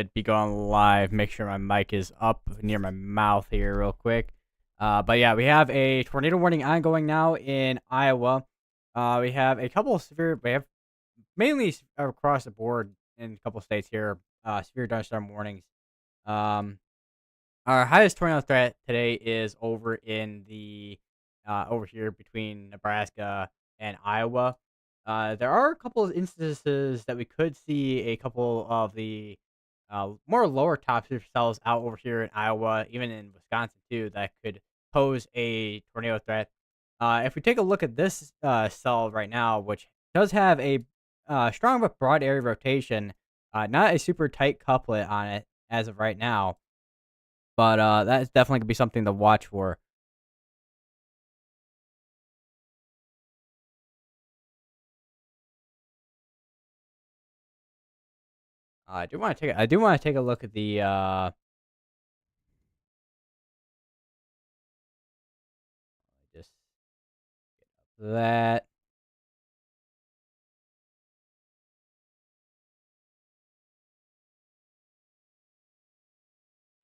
should be going live. Make sure my mic is up near my mouth here, real quick. But yeah, we have a tornado warning ongoing now in Iowa. We have a couple of severe. We have mainly across the board in a couple of states here. Severe thunderstorm warnings. Um, our highest tornado threat today is over in the over here between Nebraska and Iowa. There are a couple of instances that we could see a couple of the more lower top cells out over here in Iowa, even in Wisconsin too, that could pose a tornado threat. If we take a look at this cell right now, which does have a strong but broad area rotation, not a super tight couplet on it as of right now, but that is definitely gonna be something to watch for. I do want to take a look at the just that.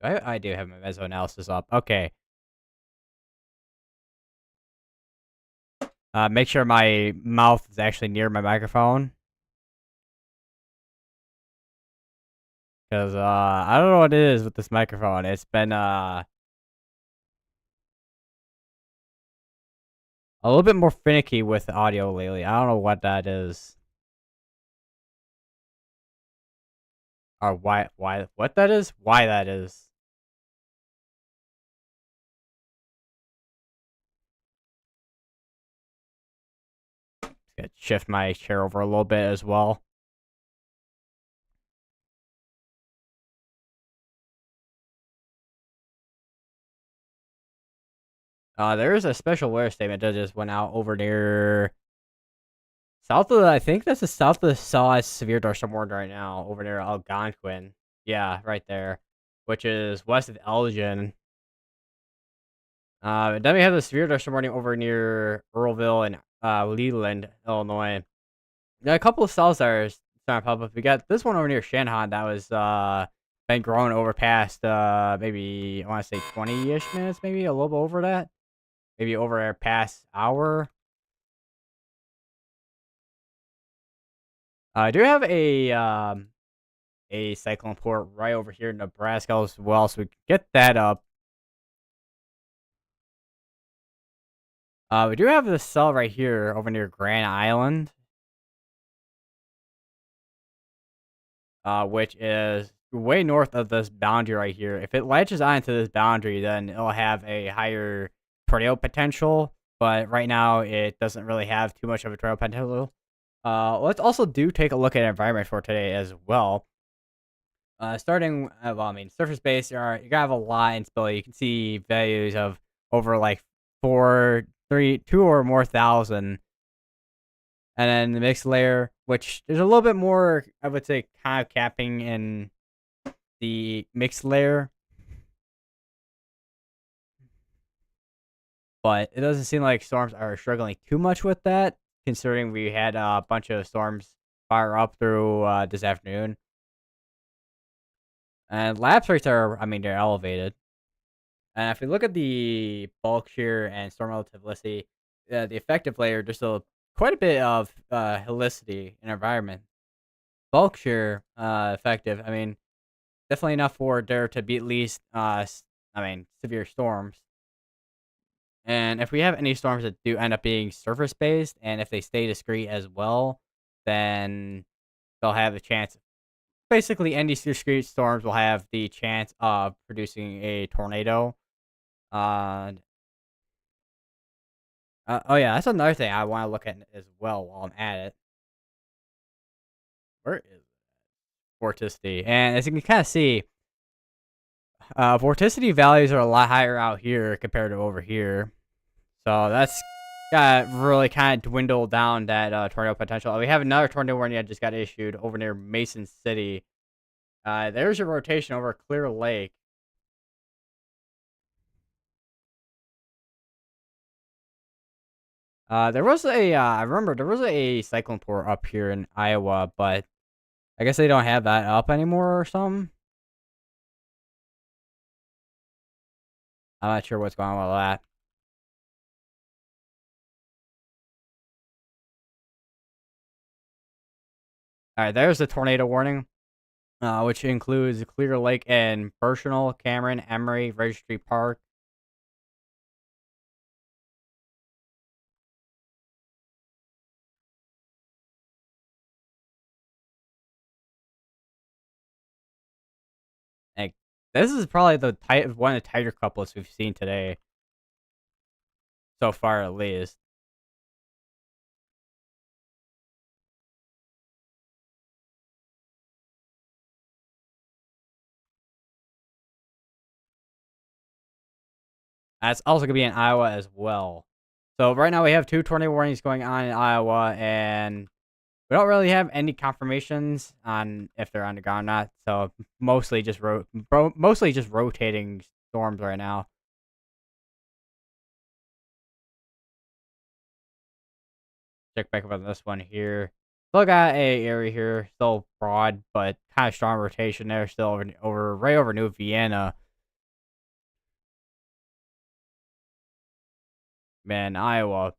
I do have my meso analysis up. Okay. Make sure my mouth is actually near my microphone. Because I don't know what it is with this microphone. It's been a little bit more finicky with the audio lately. I don't know what that is. Or what that is? Why that is. Gonna shift my chair over a little bit as well. There is a special weather statement that just went out over near south of. I think that's the south of the Saw severe thunderstorm warning right now over near Algonquin. Yeah, right there, which is west of Elgin. Then we have the severe thunderstorm warning over near Earlville and Leland, Illinois. There are a couple of cells that are starting to pop up. We got this one over near Shanhan that was been growing over past maybe I want to say 20-ish minutes, maybe a little bit over that, maybe over a past hour. I do have a cyclone port right over here in Nebraska as well, so we can get that up. We do have this cell right here over near Grand Island, which is way north of this boundary right here. If it latches onto this boundary, then it'll have a higher tornado potential. But right now, it doesn't really have too much of a tornado potential. Let's also take a look at environment for today as well. Starting, well, I mean, surface base, you're gonna have a lot in stability. You can see values of over like 2 or more thousand. And then the mixed layer, which there's a little bit more, I would say, kind of capping in the mixed layer. But it doesn't seem like storms are struggling too much with that, considering we had a bunch of storms fire up through this afternoon. And lapse rates are, I mean, they're elevated. And if we look at the bulk shear and storm relativity, the effective layer, there's still quite a bit of helicity in environment. Bulk shear effective, I mean, definitely enough for there to be at least, severe storms. And if we have any storms that do end up being surface based, and if they stay discrete as well, then they'll have the chance. Basically, any discrete storms will have the chance of producing a tornado. Uh, oh yeah, that's another thing I want to look at as well while I'm at it. Where is vorticity? And as you can kind of see, vorticity values are a lot higher out here compared to over here. So that's got really kind of dwindled down that tornado potential. We have another tornado warning that just got issued over near Mason City. There's a rotation over Clear Lake. There was I remember there was a cyclone port up here in Iowa, but I guess they don't have that up anymore or something. I'm not sure what's going on with that. All right, there's the tornado warning, which includes Clear Lake and Burchell, Cameron, Emery, Registry Park. Like, this is probably one of the tighter couplets we've seen today so far, at least. That's also gonna be in Iowa as well. So right now we have 2 tornado warnings going on in Iowa, and we don't really have any confirmations on if they're underground or not. So mostly just rotating storms right now. Check back up on this one here. Still got a area here, still broad, but kind of strong rotation there. Still right over New Vienna. Man, Iowa.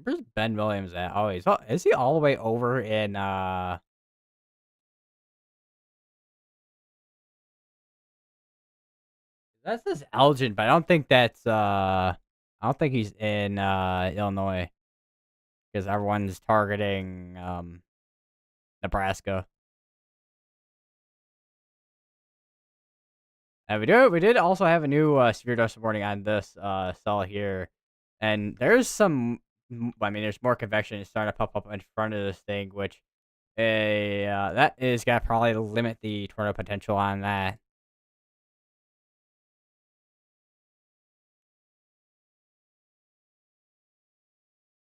Where's Ben Williams at? Oh, is he all the way over in That's just Elgin, but I don't think he's in Illinois because everyone's targeting Nebraska. And we did also have a new severe dust warning on this cell here, and there's I mean, there's more convection starting to pop up in front of this thing, which that is gonna probably limit the tornado potential on that.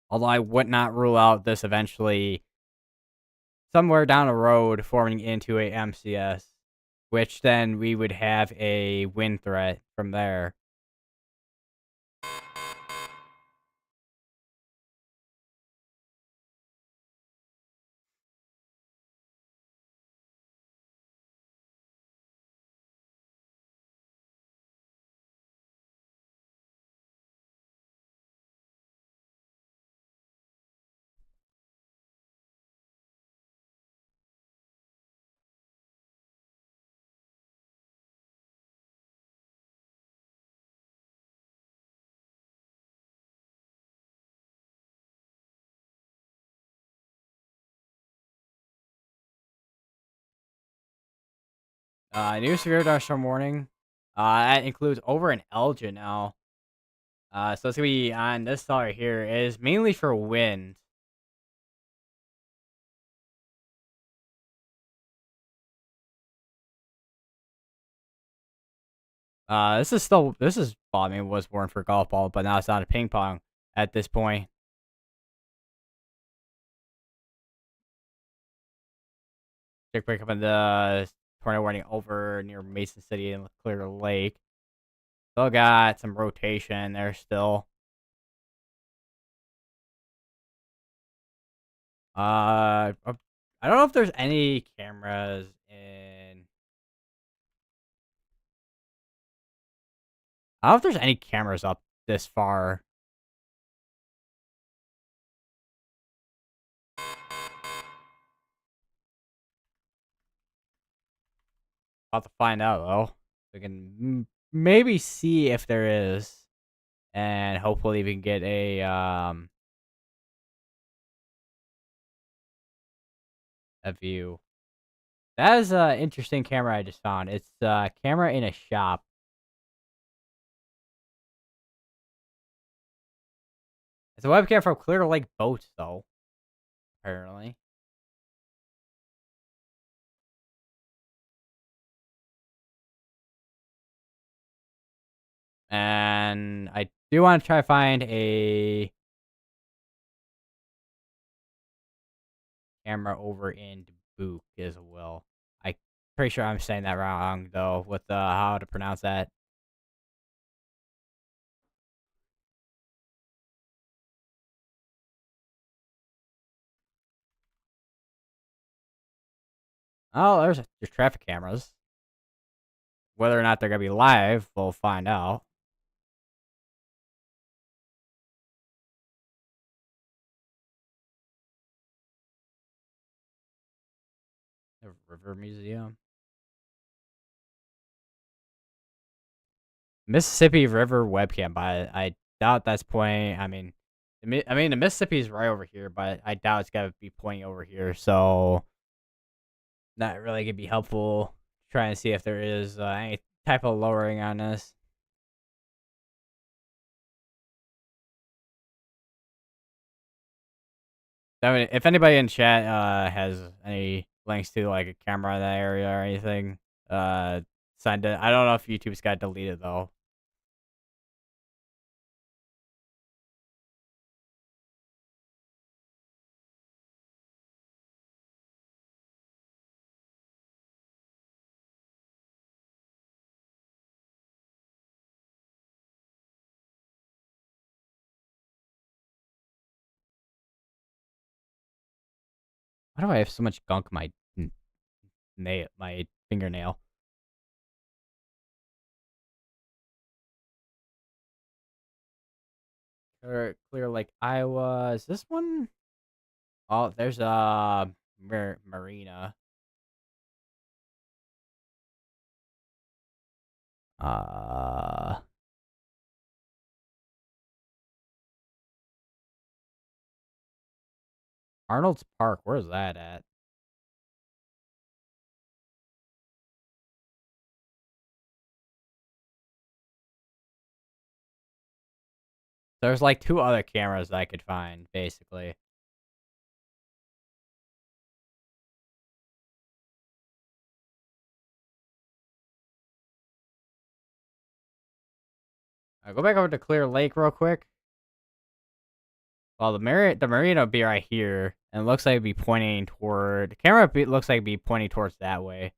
Although I would not rule out this eventually somewhere down the road forming into a MCS, which then we would have a wind threat from there. New severe thunderstorm warning. That includes over in Elgin now. So it's gonna be on this cell right here. It is mainly for wind. This is well, I mean, it was born for golf ball, but now it's not a ping pong at this point. Check back up on the tornado warning over near Mason City and Clear Lake. Still got some rotation there still. I don't know if there's any cameras in. I don't know if there's any cameras up this far. About to find out though. We can maybe see if there is, and hopefully we can get a view. That is an interesting camera I just found. It's a camera in a shop. It's a webcam from Clear Lake Boats, though. Apparently. And I do want to try to find a camera over in Dubuque as well. I Pretty sure I'm saying that wrong though with how to pronounce that. Oh, there's traffic cameras. Whether or not they're gonna be live, we'll find out. The River Museum. Mississippi River webcam, but I doubt that's pointing. I mean, the Mississippi's right over here, but I doubt it's gonna be pointing over here. So not really gonna be helpful. Trying to see if there is any type of lowering on this. I mean, if anybody in chat has any links to like a camera in that area or anything, send it. I don't know if YouTube's got deleted though. Why do I have so much gunk in my nail, my fingernail? Clear Lake, Iowa. Is this one? Oh, there's a marina. Uh, Arnold's Park. Where's that at? There's like two other cameras that I could find, basically. I'll go back over to Clear Lake real quick. Well, the marina will be right here, and it looks like it'd be pointing toward the camera. Looks like it'd be pointing towards that way.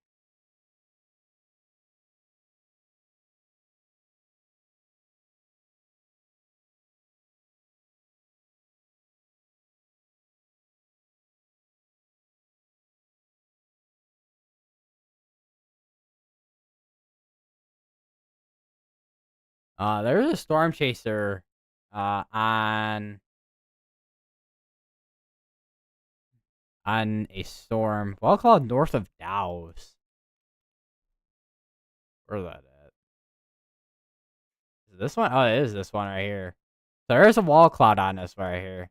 There's a storm chaser, on a storm. Well called north of Dows. Where's that at? Is this one? Oh, it is this one right here. So there's a wall cloud on this right here.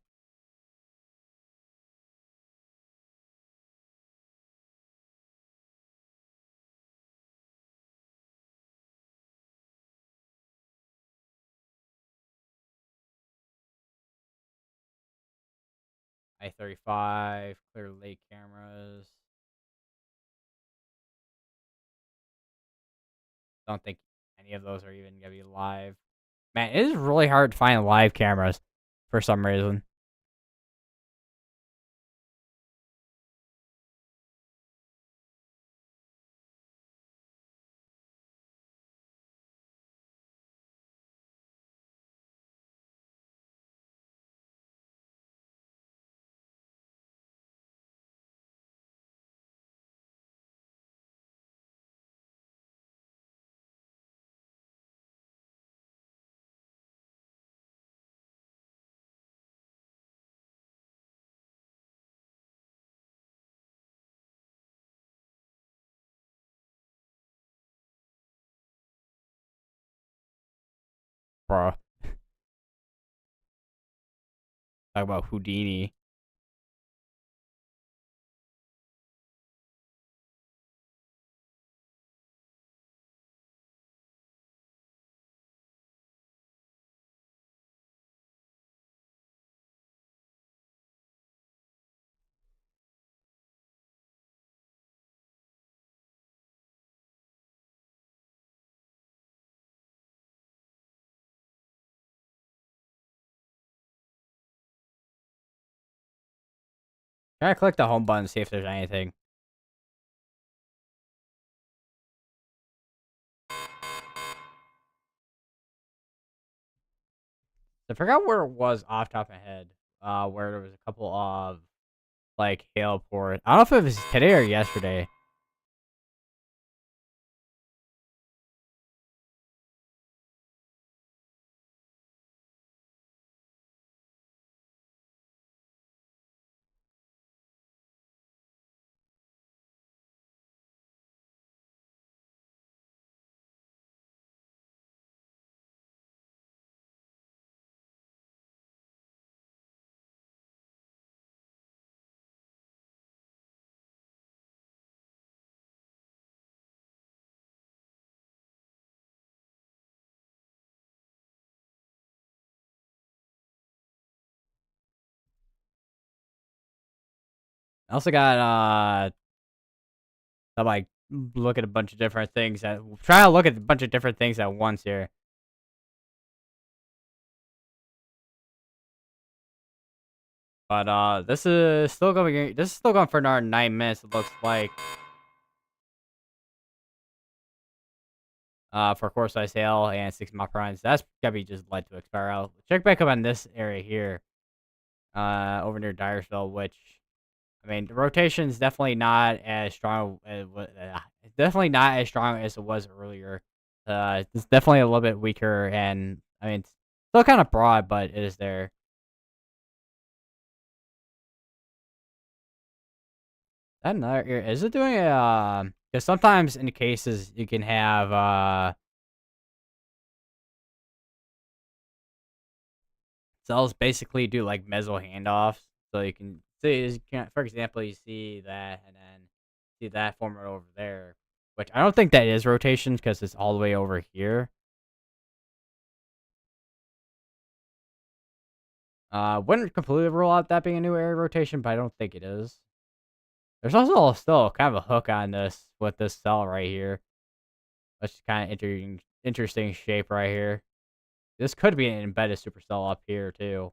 I-35, Clear Lake cameras. Don't think any of those are even gonna be live. Man, it is really hard to find live cameras for some reason. Bro, talk about Houdini. Can I click the home button and see if there's anything? I forgot where it was off the top of my head. Where there was a couple of like hail pour. I don't know if it was today or yesterday. I also got I'm like look at a bunch of different things at try to look at a bunch of different things at once here. But this is still going for another 9 minutes, it looks like. For course size hail and 6 mile per hour. That's gotta be just led to expire out. Check back up on this area here. Over near Dyersville, which I mean the rotation's definitely not as strong it's definitely not as strong as it was earlier. It's definitely a little bit weaker, and I mean it's still kind of broad, but it is there. That another area is it doing a because sometimes in cases you can have cells basically do like meso handoffs. So you can see, for example, you see that and then see that former over there, which I don't think that is rotation because it's all the way over here. Wouldn't completely rule out that being a new area rotation, but I don't think it is. There's also still kind of a hook on this with this cell right here, which is kind of interesting shape right here. This could be an embedded supercell up here too.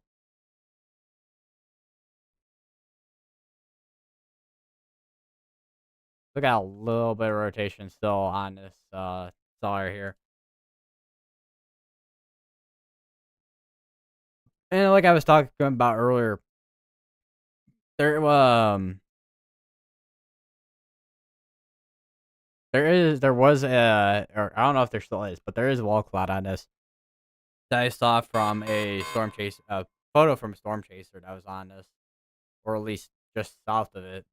We got a little bit of rotation still on this cell right here. And like I was talking about earlier, there there was or I don't know if there still is, but there is a wall cloud on this that I saw from a storm chase photo from a storm chaser that was on this, or at least just south of it.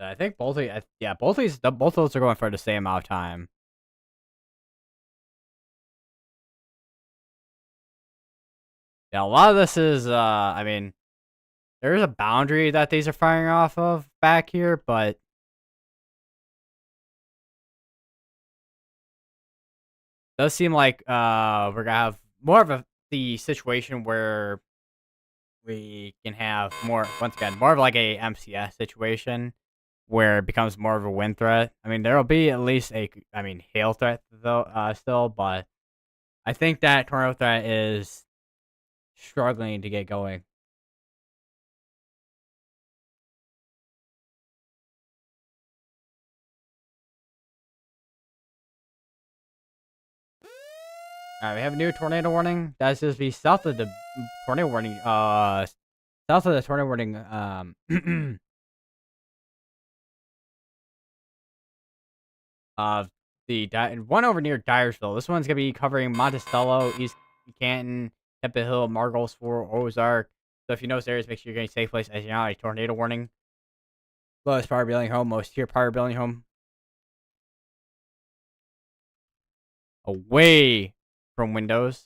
I think yeah, both of those are going for the same amount of time. Yeah, a lot of this is I mean, there is a boundary that these are firing off of back here, but does seem like we're gonna have more of the situation where we can have more once again more of like a MCS situation where it becomes more of a wind threat. I mean, there'll be at least I mean hail threat though still, but I think that tornado threat is struggling to get going. All right, we have a new tornado warning. That's just be south of the tornado warning. South of the tornado warning. Of one over near Dyersville. This one's gonna be covering Monticello, East Canton, Temple Hill, Margles, for Ozark. So if you know those areas, make sure you're getting safe place as you know a tornado warning. Lowest power building home, most tier power building home. Away from windows.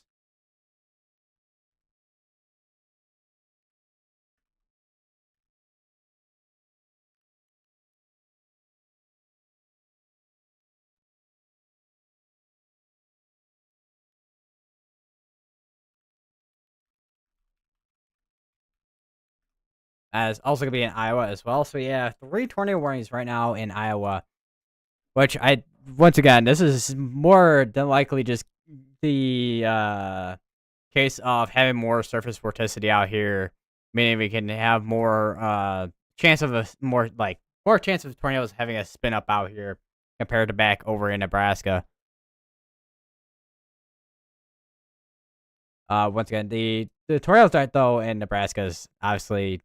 as also gonna be in Iowa as well. So yeah, 3 tornado warnings right now in Iowa, which I once again this is more than likely just the case of having more surface vorticity out here, meaning we can have more chance of a more chance of tornadoes having a spin up out here compared to back over in Nebraska. Once again, the tornado threat though in Nebraska is obviously,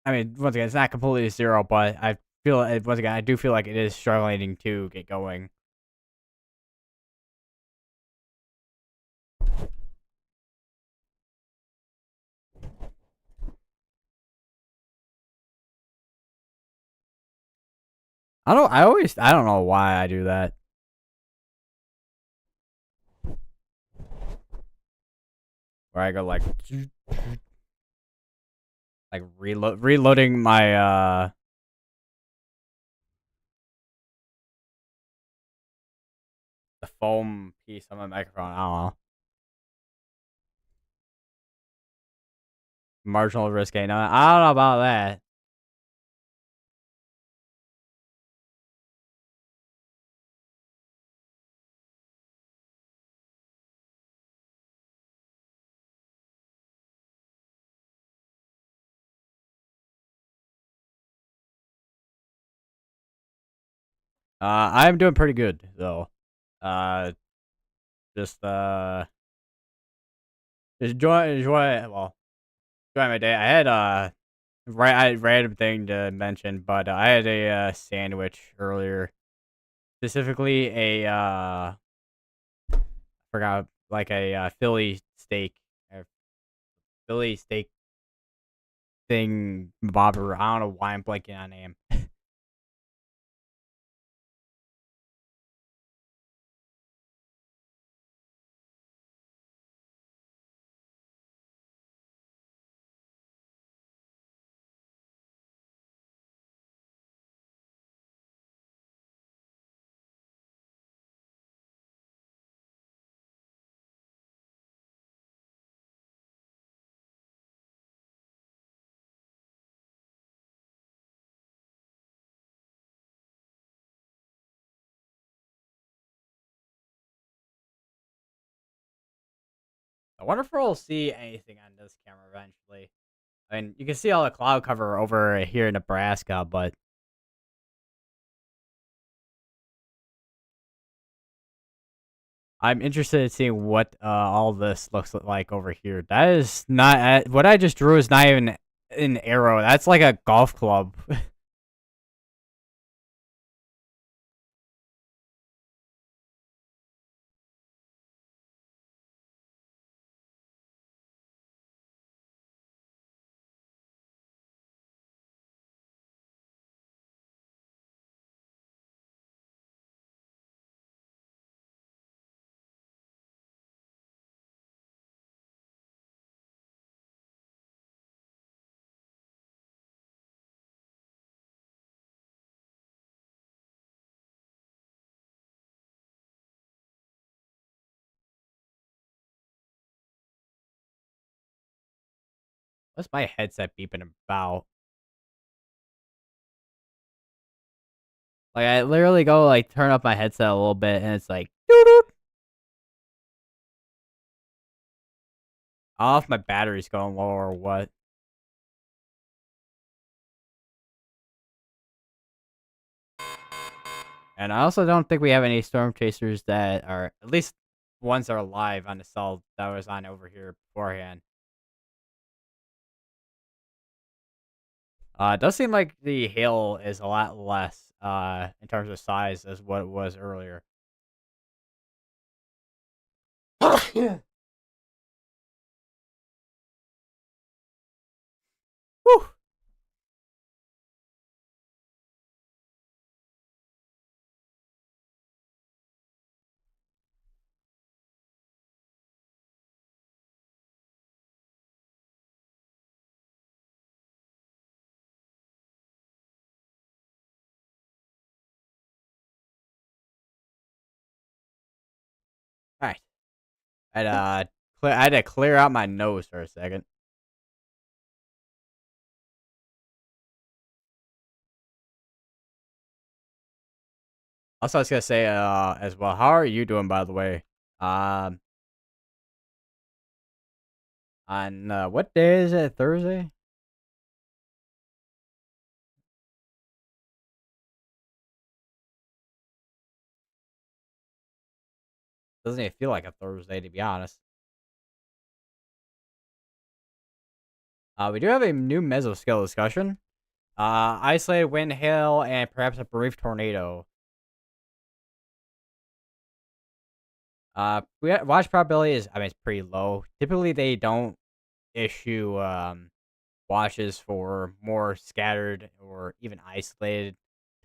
I mean, once again, it's not completely zero, but I feel once again I do feel like it is struggling to get going. I don't know why I do that. Where I go like reloading my the foam piece on my microphone. I don't know. Marginal risk gain. I don't know about that. I'm doing pretty good though. Uh, just enjoy. Well, enjoy my day. I had I random thing to mention, but I had a sandwich earlier, specifically a forgot like a uh, Philly steak thing bobber. I don't know why I'm blanking on name. I wonder if we'll see anything on this camera eventually. I mean, you can see all the cloud cover over here in Nebraska, but I'm interested in seeing what all this looks like over here. That is not what I just drew is not even an arrow. That's like a golf club. What's my headset beeping about? Like I literally go like turn up my headset a little bit, and it's like doo doo. I don't know if my battery's going low or what. And I also don't think we have any storm chasers that are at least ones that are live on the cell that was on over here beforehand. It does seem like the hail is a lot less in terms of size as what it was earlier. Yeah. Whew. All right. And I had to clear out my nose for a second. Also, I was gonna say, as well, how are you doing, by the way? Um, on what day is it? Thursday? Doesn't even feel like a Thursday, to be honest. We do have a new mesoscale discussion. Isolated wind, hail, and perhaps a brief tornado. Watch probability is, I mean, it's pretty low. Typically, they don't issue watches for more scattered or even isolated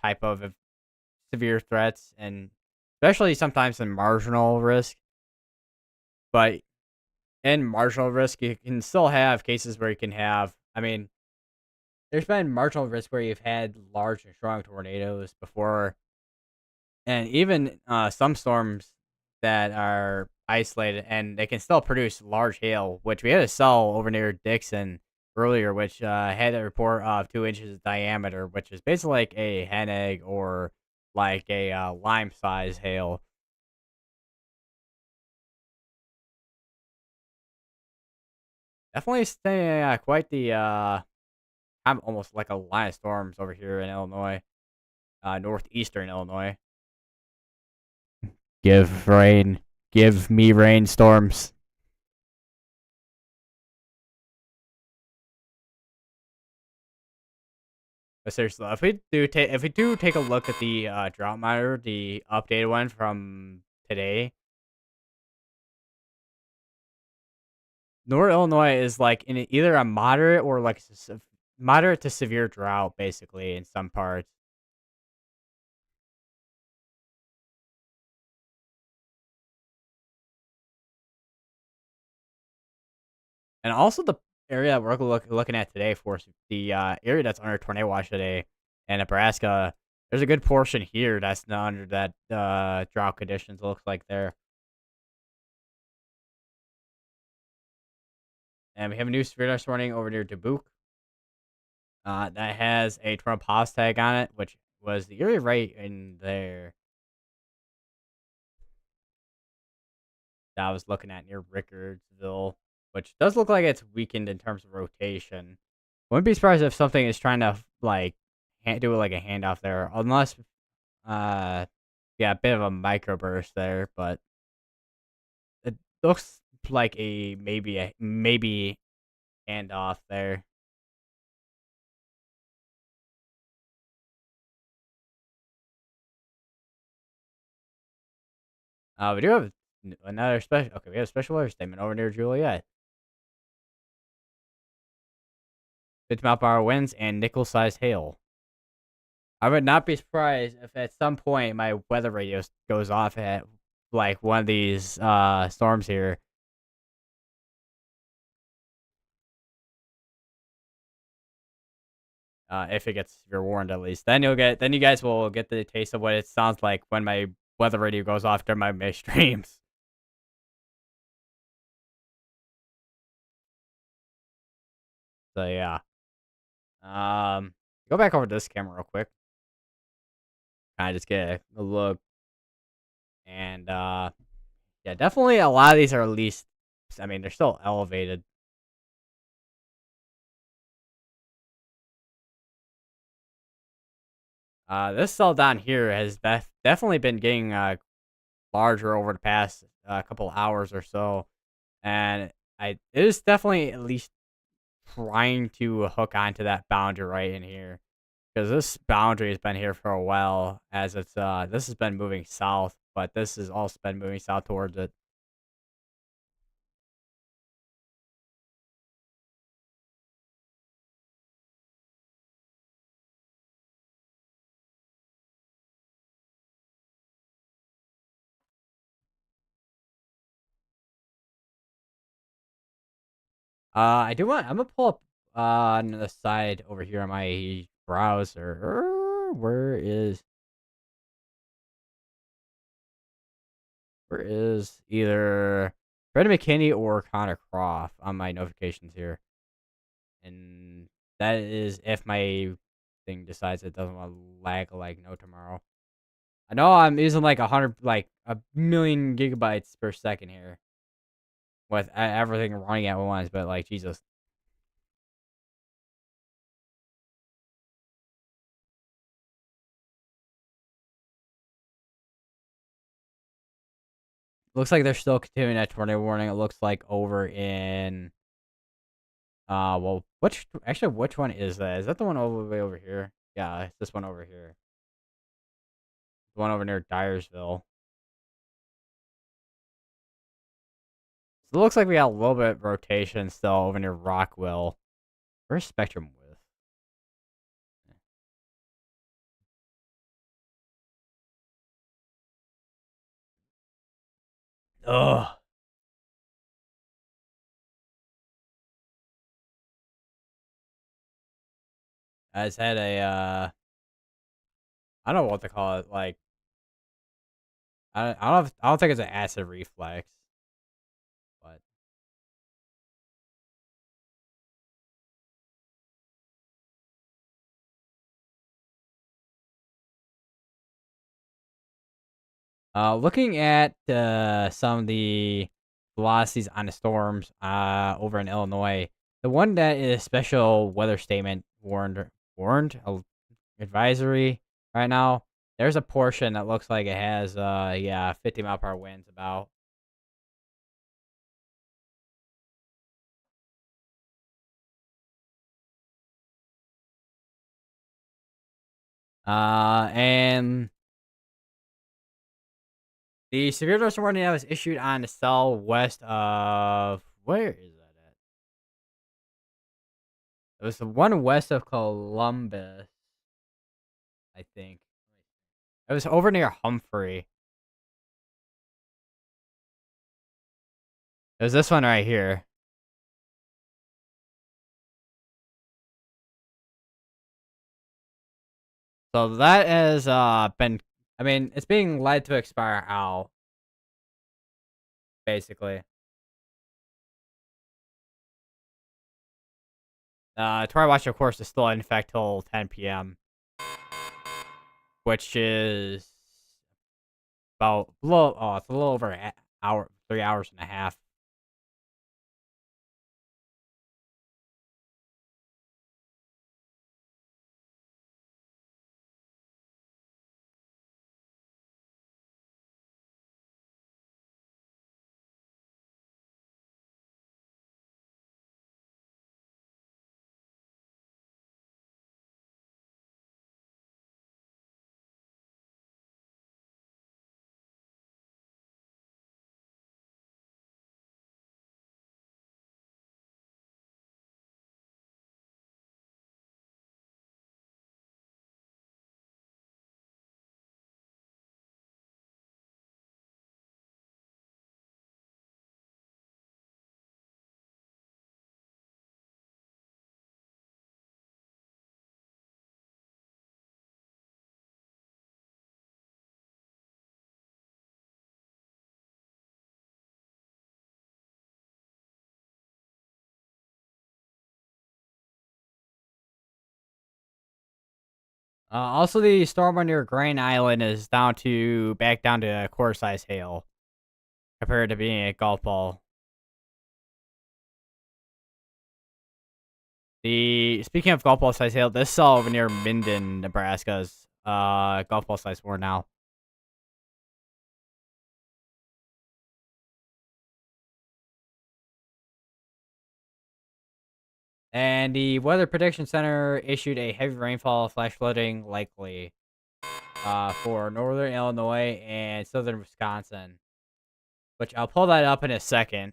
type of severe threats, and especially sometimes in marginal risk. But in marginal risk, you can still have cases where you can have. I mean, there's been marginal risk where you've had large and strong tornadoes before, and even some storms that are isolated, and they can still produce large hail, which we had a cell over near Dixon earlier, which had a report of 2 inches diameter, which is basically like a hen egg or like a lime size hail. Definitely staying quite the I'm almost like a line of storms over here in Illinois, northeastern Illinois. Give rain, give me rainstorms. But seriously, if we do take a look at the drought monitor, the updated one from today, North Illinois is like in either a moderate or like moderate to severe drought, basically in some parts. And also the area we're looking at today for the area that's under tornado watch today in Nebraska. There's a good portion here that's not under that drought conditions. It looks like there, and we have a new severe dust warning over near Dubuque. That has a Trump Haas tag on it, which was the area right in there that I was looking at near Rickardsville, which does look like it's weakened in terms of rotation. Wouldn't be surprised if something is trying to like do it like a handoff there, unless yeah, a bit of a microburst there, but it looks like a maybe handoff there. We do have another special. Okay, we have a special weather statement over near Juliet. 50-mile-per-hour winds and nickel-sized hail. I would not be surprised if at some point my weather radio goes off at like one of these storms here. If it gets severe warned at least. Then you guys will get the taste of what it sounds like when my weather radio goes off during my streams. So yeah. Go back over to this camera real quick. Kind of just get a look. And yeah, definitely a lot of these are at least, I mean, they're still elevated. This cell down here has definitely been getting larger over the past couple hours or so, and it is definitely at least trying to hook onto that boundary right in here, because this boundary has been here for a while. As it's this has been moving south, but this has also been moving south towards it. I do want. I'm gonna pull up on the side over here on my browser. Where is either? Brendan McKinney or Connor Croft on my notifications here. And that is if my thing decides it doesn't want to lag like no tomorrow. I know I'm using like 100, like a million gigabytes per second here with everything running at once, but like Jesus. Looks like they're still continuing that tornado warning. It looks like over in well, which one is that? Is that the one all the way over here? Yeah, it's this one over here. The one over near Dyersville. So it looks like we got a little bit of rotation still over near Rockwell. Where's Spectrum with? Ugh. I just had a I don't know what to call it. Like I don't think it's an acid reflex, but looking at some of the velocities on the storms over in Illinois, the one that is special weather statement warned advisory right now. There's a portion that looks like it has 50-mile-per-hour winds about. And the severe thunderstorm warning that was issued on the cell west of where is that at? It was the one west of Columbus, I think. It was over near Humphrey. It was this one right here. So that has been, I mean, it's being led to expire out, basically. Tory Watch, of course, is still in effect till 10 p.m., which is about it's a little over an hour, 3 hours and a half. Also, the storm on near Grand Island is back down to a quarter size hail compared to being a golf ball. Speaking of golf ball size hail, this saw over near Minden, Nebraska's golf ball size war now. And the Weather Prediction Center issued a heavy rainfall flash flooding likely for northern Illinois and southern Wisconsin, which I'll pull that up in a second.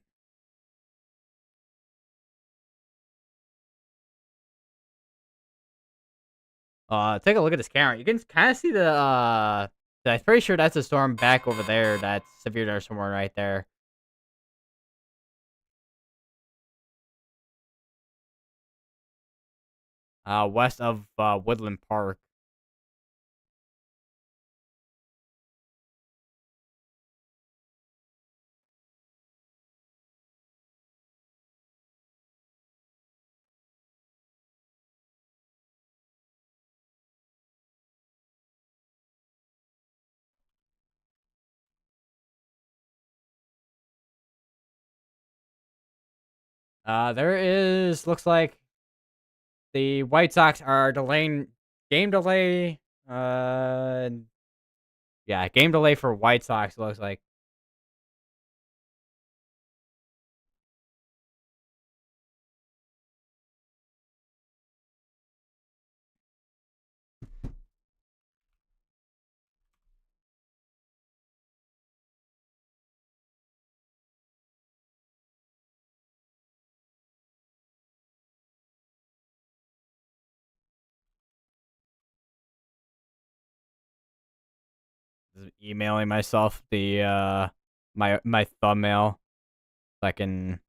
Take a look at this camera. You can kind of see I'm pretty sure that's a storm back over there. That's severe thunderstorm right there. West of Woodland Park. There is looks like the White Sox are delaying game delay. Uh, yeah, game delay for White Sox looks like. Just emailing myself the my thumbnail so I can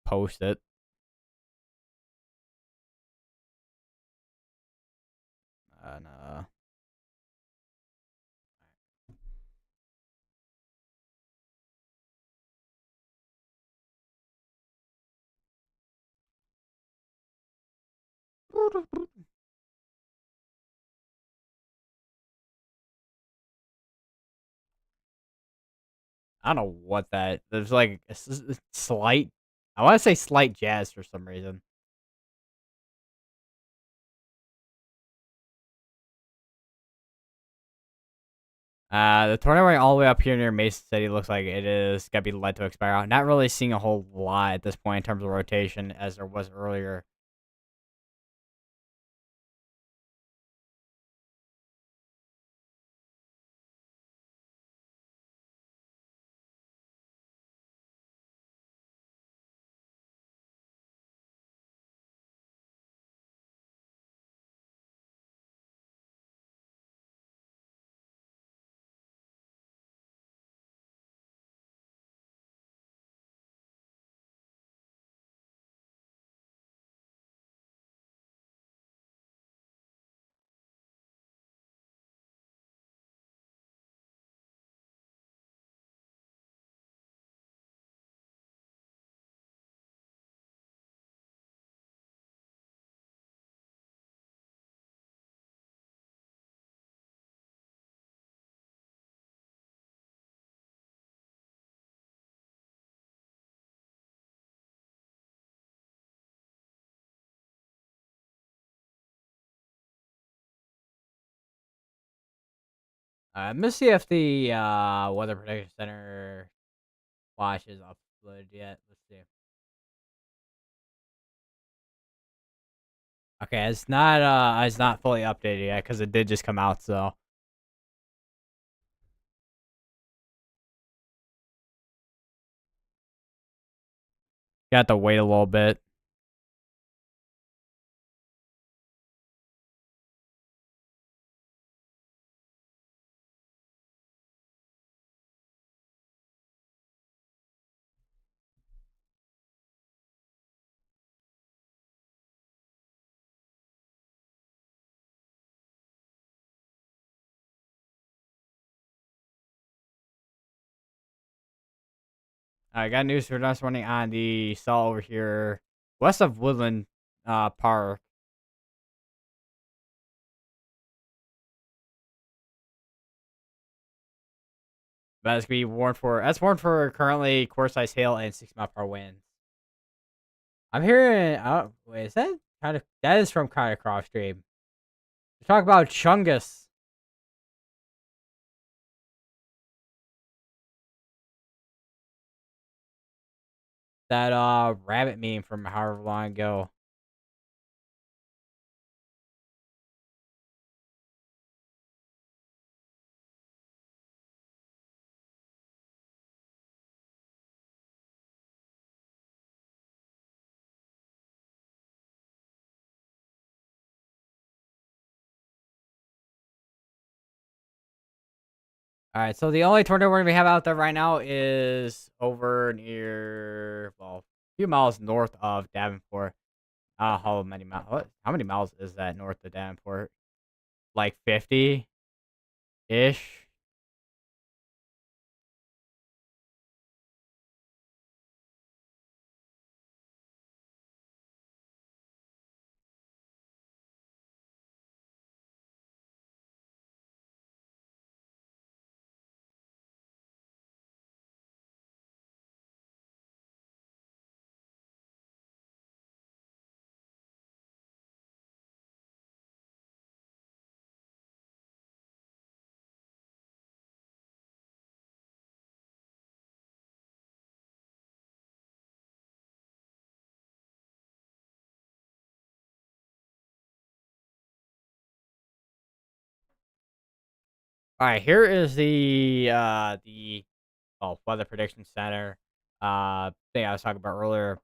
post it. And I don't know what that. There's like a slight. I want to say slight jazz for some reason. The tornado all the way up here near Mason City looks like it is gonna be led to expire. Not really seeing a whole lot at this point in terms of rotation as there was earlier. Let me see if the Weather Protection Center watch is uploaded yet. Let's see. Okay, it's not fully updated yet because it did just come out. So got to wait a little bit. I got news for us running on the cell over here west of Woodland Park. That's be warned for. That's warned for currently core size hail and 6 mile per hour winds. I'm hearing. Wait, is that kind of that is from kind of cross stream? Talk about Chungus. That rabbit meme from however long ago. All right, so the only tornado warning we have out there right now is over near, well, a few miles north of Davenport. How many miles? How many miles is that north of Davenport? Like 50 ish. All right, here is the weather prediction center thing I was talking about earlier.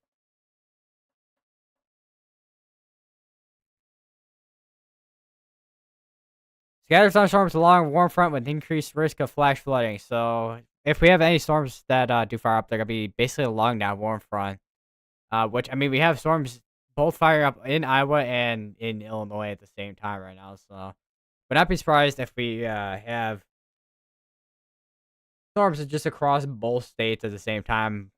Scattered thunderstorms along warm front with increased risk of flash flooding. So if we have any storms that do fire up, they're gonna be basically along that warm front. Which I mean, we have storms both firing up in Iowa and in Illinois at the same time right now. So, but not be surprised if we have storms just across both states at the same time.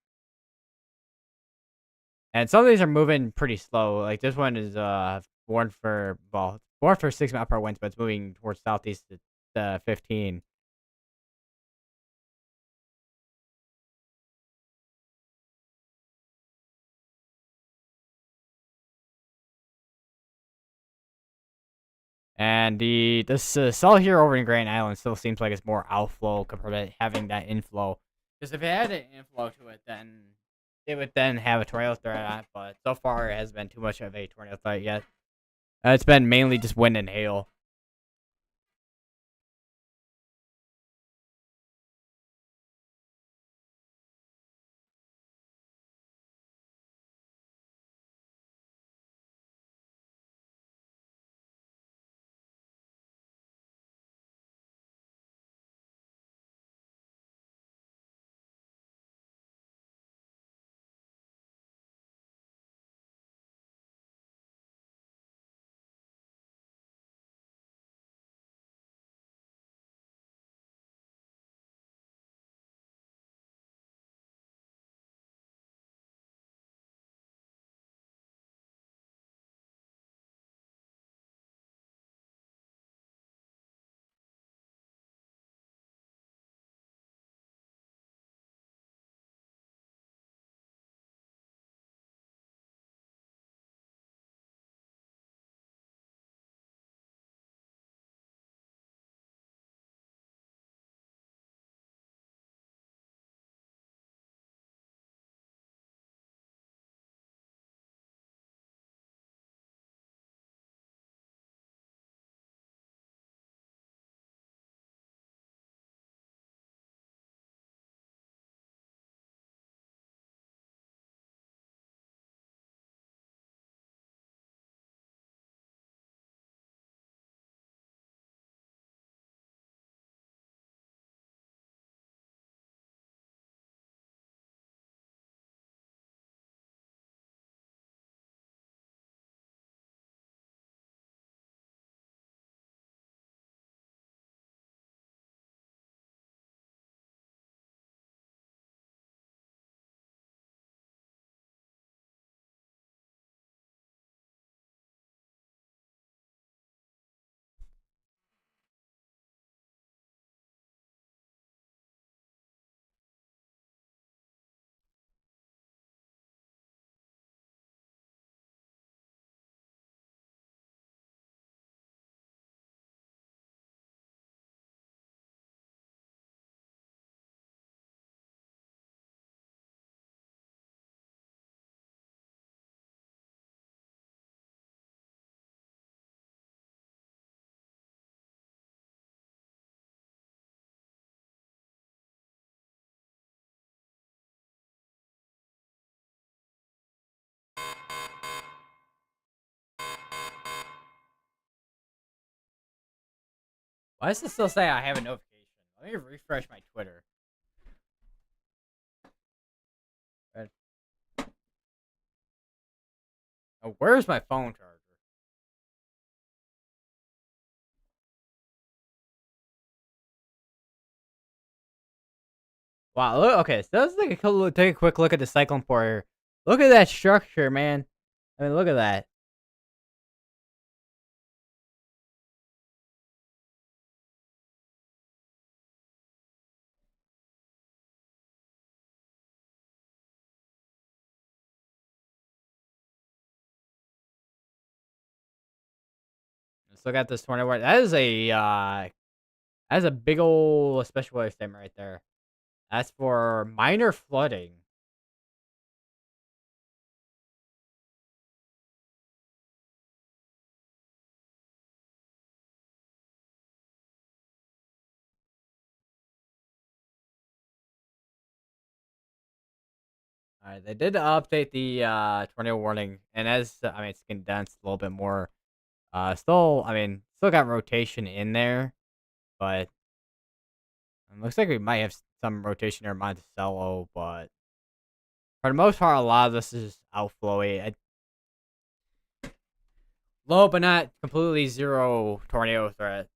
And some of these are moving pretty slow. Like this one is warned for 6 mile per hour winds, but it's moving towards southeast at 15. And this cell here over in Grand Island still seems like it's more outflow compared to having that inflow. Because if it had an inflow to it, then it would then have a tornado threat on it. But so far, it hasn't been too much of a tornado threat yet. It's been mainly just wind and hail. Why does it still say I have a notification? Let me refresh my Twitter. Oh, where's my phone charger? Wow. Look, okay, so let's take a quick look at the cyclone port here. Look at that structure, man. I mean, look at that. Let's look at this tornado. That's a big old special weather statement right there. That's for minor flooding. All right, they did update the tornado warning, and as I mean, it's condensed a little bit more. Still, I mean, still got rotation in there, but it looks like we might have some rotation near Monticello, but for the most part, a lot of this is outflowy. Low, but not completely zero tornado threat.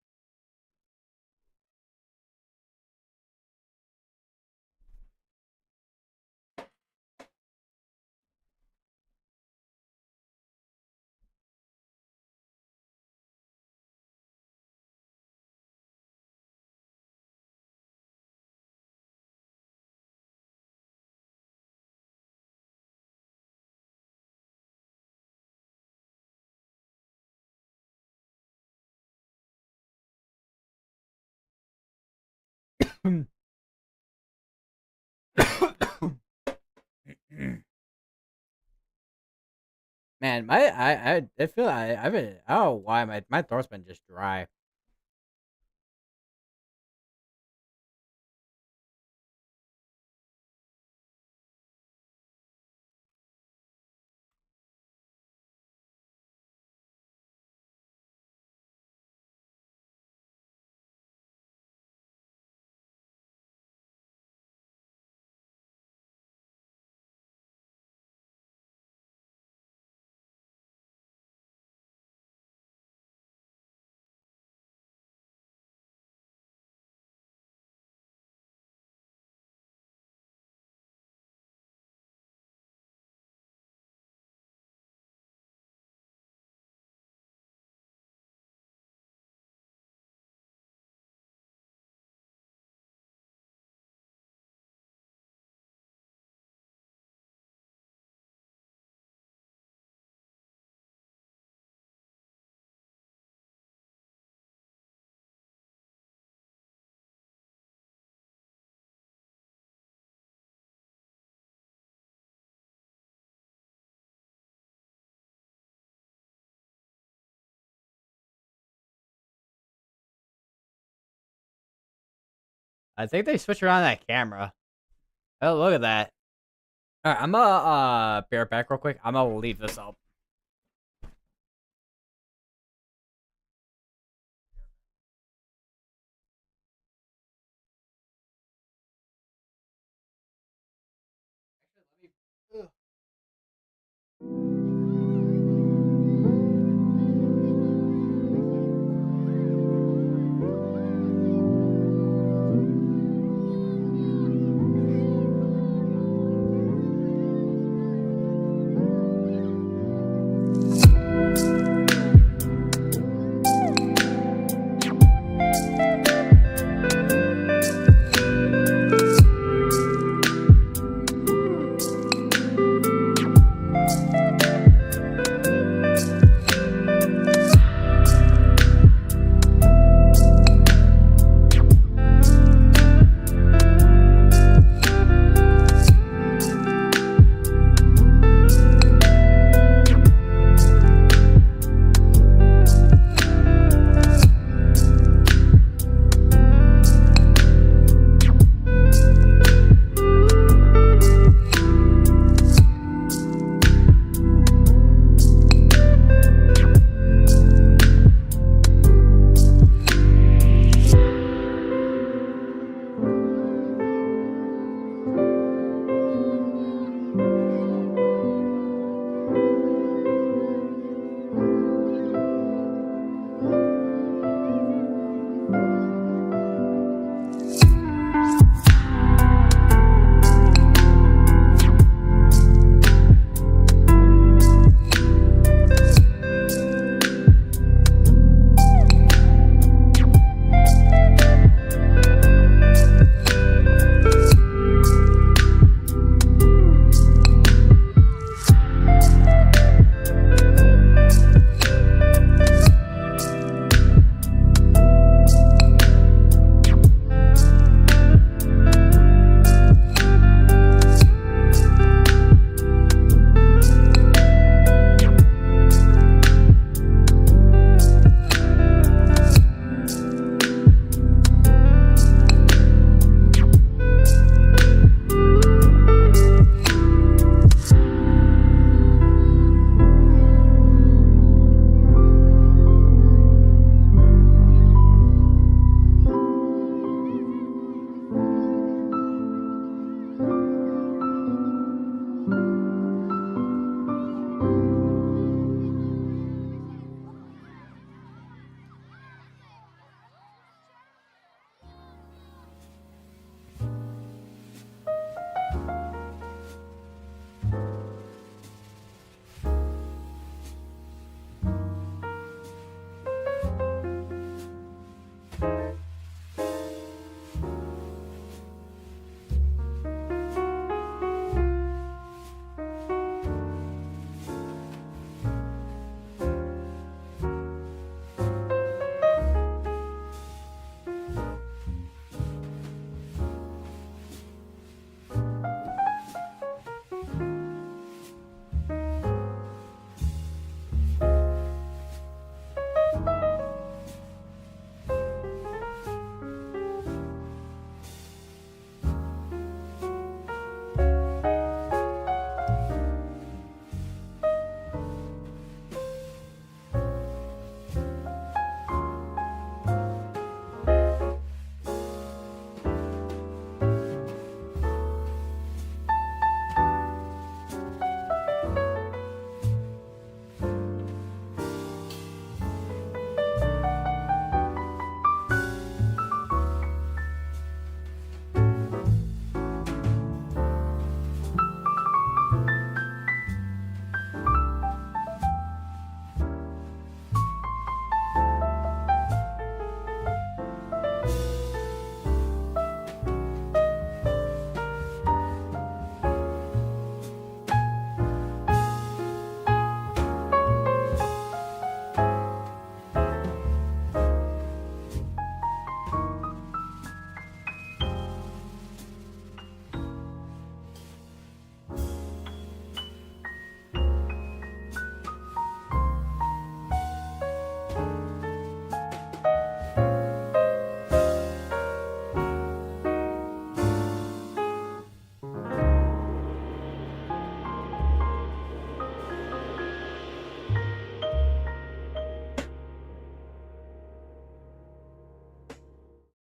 Man, I feel I've been I don't know why my throat's been just dry. I think they switched around that camera. Oh, look at that. All right, I'm gonna bear back real quick. I'm gonna leave this up. Ugh.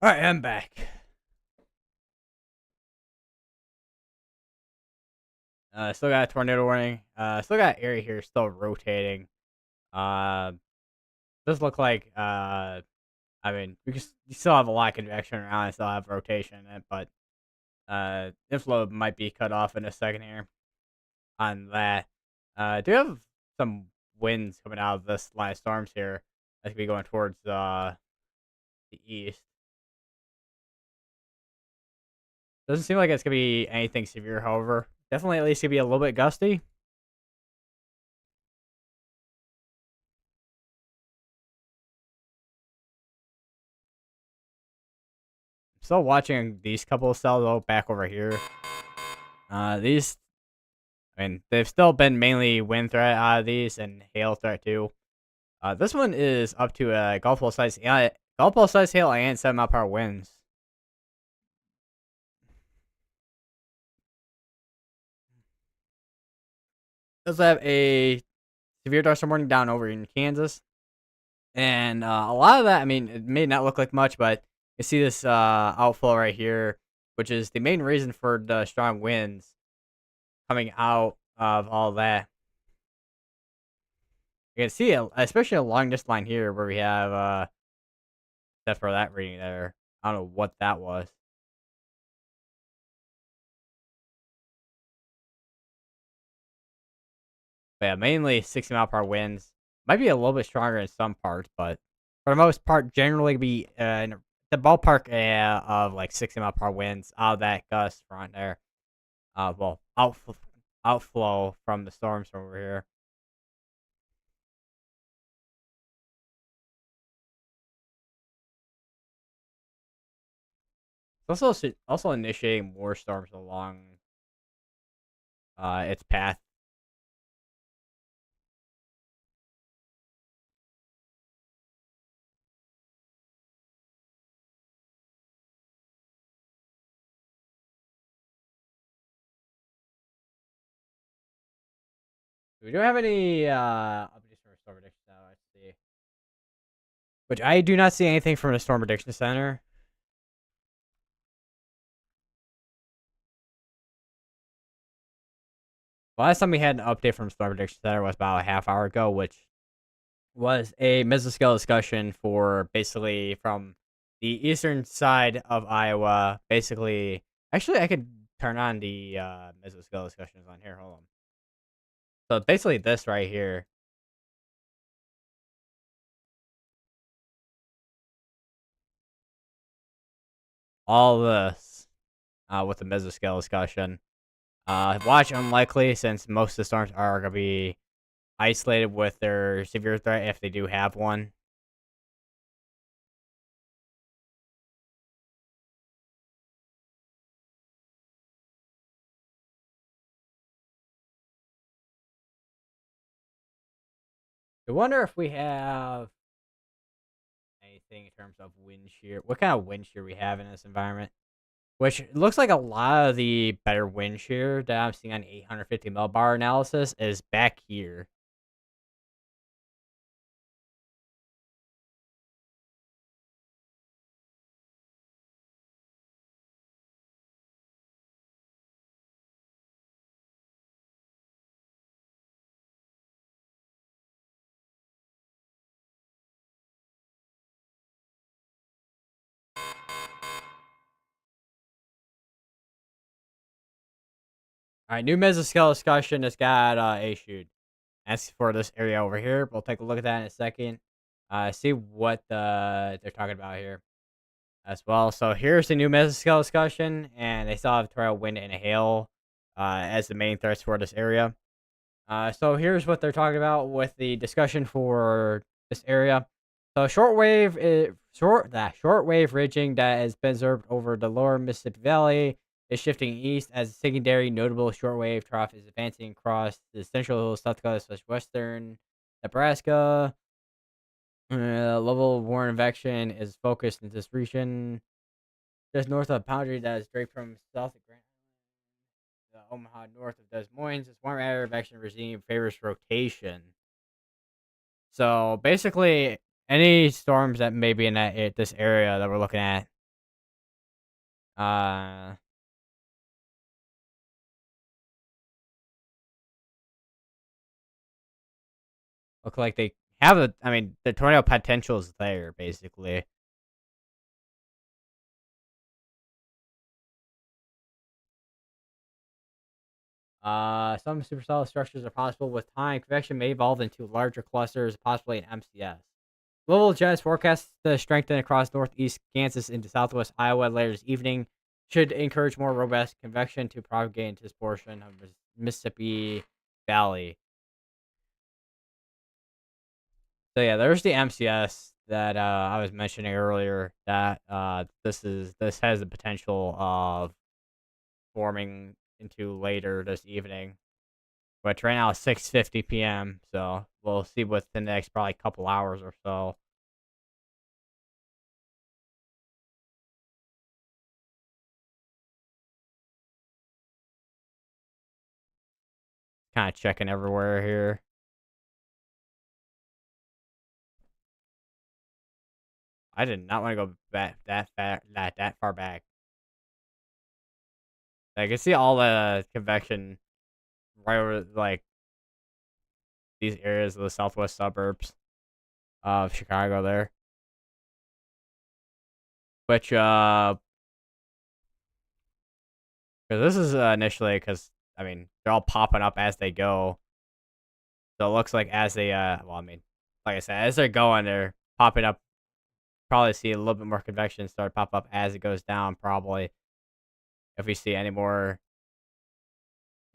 All right, I'm back. Still got a tornado warning. Still got area here still rotating. Uh, does look like I mean, you still have a lot of convection around and still have rotation in it, but inflow might be cut off in a second here on that. Do have some winds coming out of this line of storms here. That could be going towards the east. Doesn't seem like it's gonna be anything severe, however. Definitely at least gonna be a little bit gusty. Still watching these couple of cells though back over here. These, I mean, they've still been mainly wind threat out of these and hail threat too. This one is up to a golf ball size hail and 7 mile per hour winds. Does have a severe thunderstorm warning down over in Kansas, and a lot of that. I mean, it may not look like much, but you see this outflow right here, which is the main reason for the strong winds coming out of all that. You can see it, especially along this line here, where we have except for that reading there. I don't know what that was. But yeah, mainly 60 mile per hour winds. Might be a little bit stronger in some parts, but for the most part, generally be in the ballpark of like 60 mile per hour winds out of that gust front there. Well, outflow from the storms from over here. It's also initiating more storms along its path. We don't have any updates from our storm prediction now. Let's see. Which I do not see anything from the storm prediction center. Last time we had an update from Storm Prediction Center was about a half hour ago, which was a mesoscale discussion for basically from the eastern side of Iowa. Basically, actually, I could turn on the mesoscale discussions on here. Hold on. So basically, this right here. All this with the mesoscale discussion. Watch unlikely since most of the storms are going to be isolated with their severe threat if they do have one. I wonder if we have anything in terms of wind shear. What kind of wind shear we have in this environment? Which looks like a lot of the better wind shear that I'm seeing on 850 millibar analysis is back here. All right, new mesoscale discussion has got issued. As for this area over here, we'll take a look at that in a second. See what they're talking about here as well. So here's the new mesoscale discussion, and they still have tornado wind and hail as the main threats for this area. So here's what they're talking about with the discussion for this area. So shortwave ridging that has been observed over the lower Mississippi Valley is shifting east as a secondary notable shortwave trough is advancing across the central South Dakota / western Nebraska. Level of warning convection is focused in this region just north of boundary that is draped from south of Grand Omaha north of Des Moines. This warm area of action regime favors rotation. So basically, any storms that may be in this area that we're looking at Uh, look like they have a. I mean, the tornado potential is there basically. Some supercellular structures are possible with time. Convection may evolve into larger clusters, possibly an MCS. Global Jets forecasts to strengthen across northeast Kansas into southwest Iowa later this evening. Should encourage more robust convection to propagate into this portion of Mississippi Valley. So yeah, there's the MCS that I was mentioning earlier. That this has the potential of forming into later this evening. But right now it's 6:50 p.m. So we'll see what's the next probably couple hours or so. Kind of checking everywhere here. I did not want to go back that far back. I can see all the convection right over like these areas of the southwest suburbs of Chicago there. Which 'cause this is initially because I mean they're all popping up as they go. So it looks like as they well I mean like I said as they're going they're popping up. Probably see a little bit more convection start pop up as it goes down. Probably if we see any more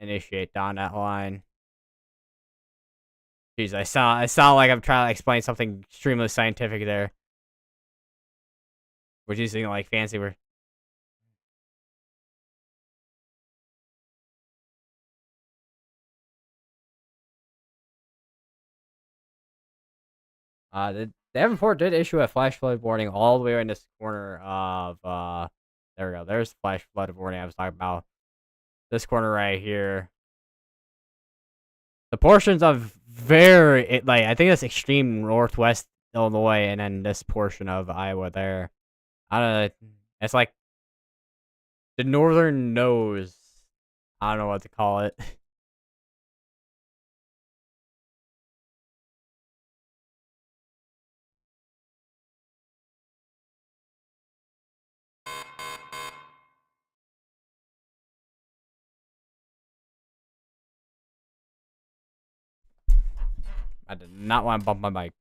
initiate down that line. Jeez, I sound like I'm trying to explain something extremely scientific there. We're using like fancy word. The Davenport did issue a flash flood warning all the way in this corner of there we go. There's the flash flood warning I was talking about. This corner right here. The portions of like I think that's extreme northwest Illinois, and then this portion of Iowa there. I don't know. It's like the northern nose. I don't know what to call it. I did not want to bump my mic.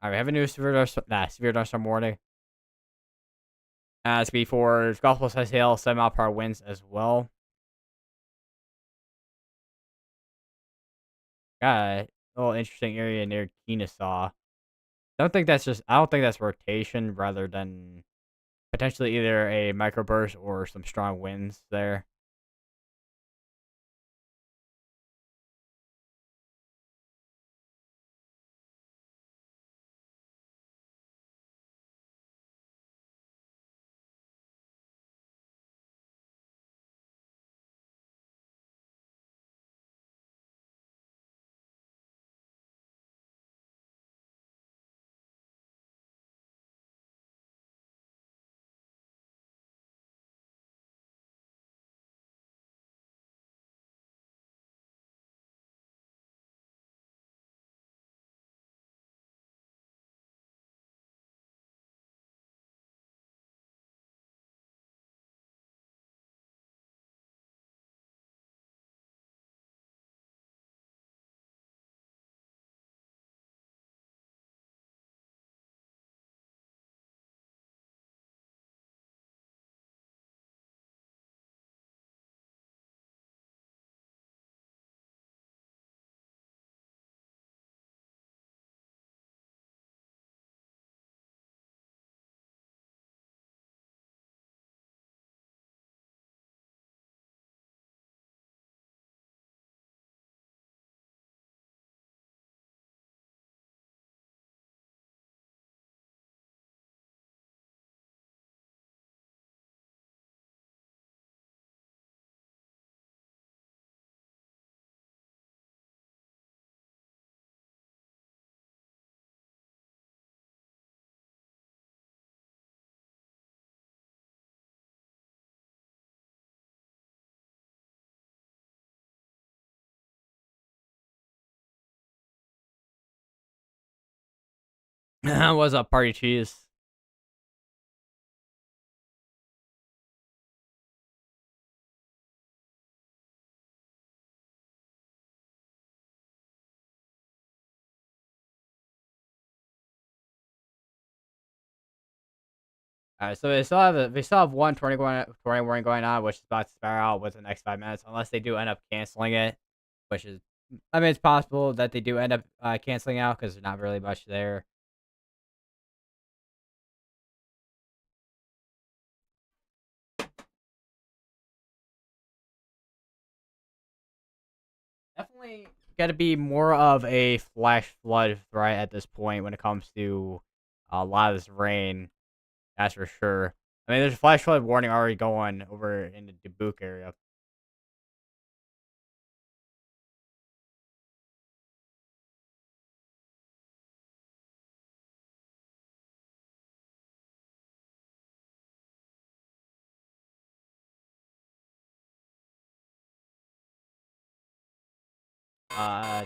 All right, we have a new severe thunderstorm warning. As before, Gulf has hail, 7-mile-per-hour winds as well. Got a little interesting area near Kennesaw. I don't think that's rotation rather than potentially either a microburst or some strong winds there. What's up, party cheese? Alright, so we still have one 20 warning going on, which is about to spare out within the next 5 minutes, unless they do end up canceling it, which is, I mean, it's possible that they do end up canceling out because there's not really much there. Definitely got to be more of a flash flood threat at this point when it comes to a lot of this rain. That's for sure. I mean, there's a flash flood warning already going over in the Dubuque area.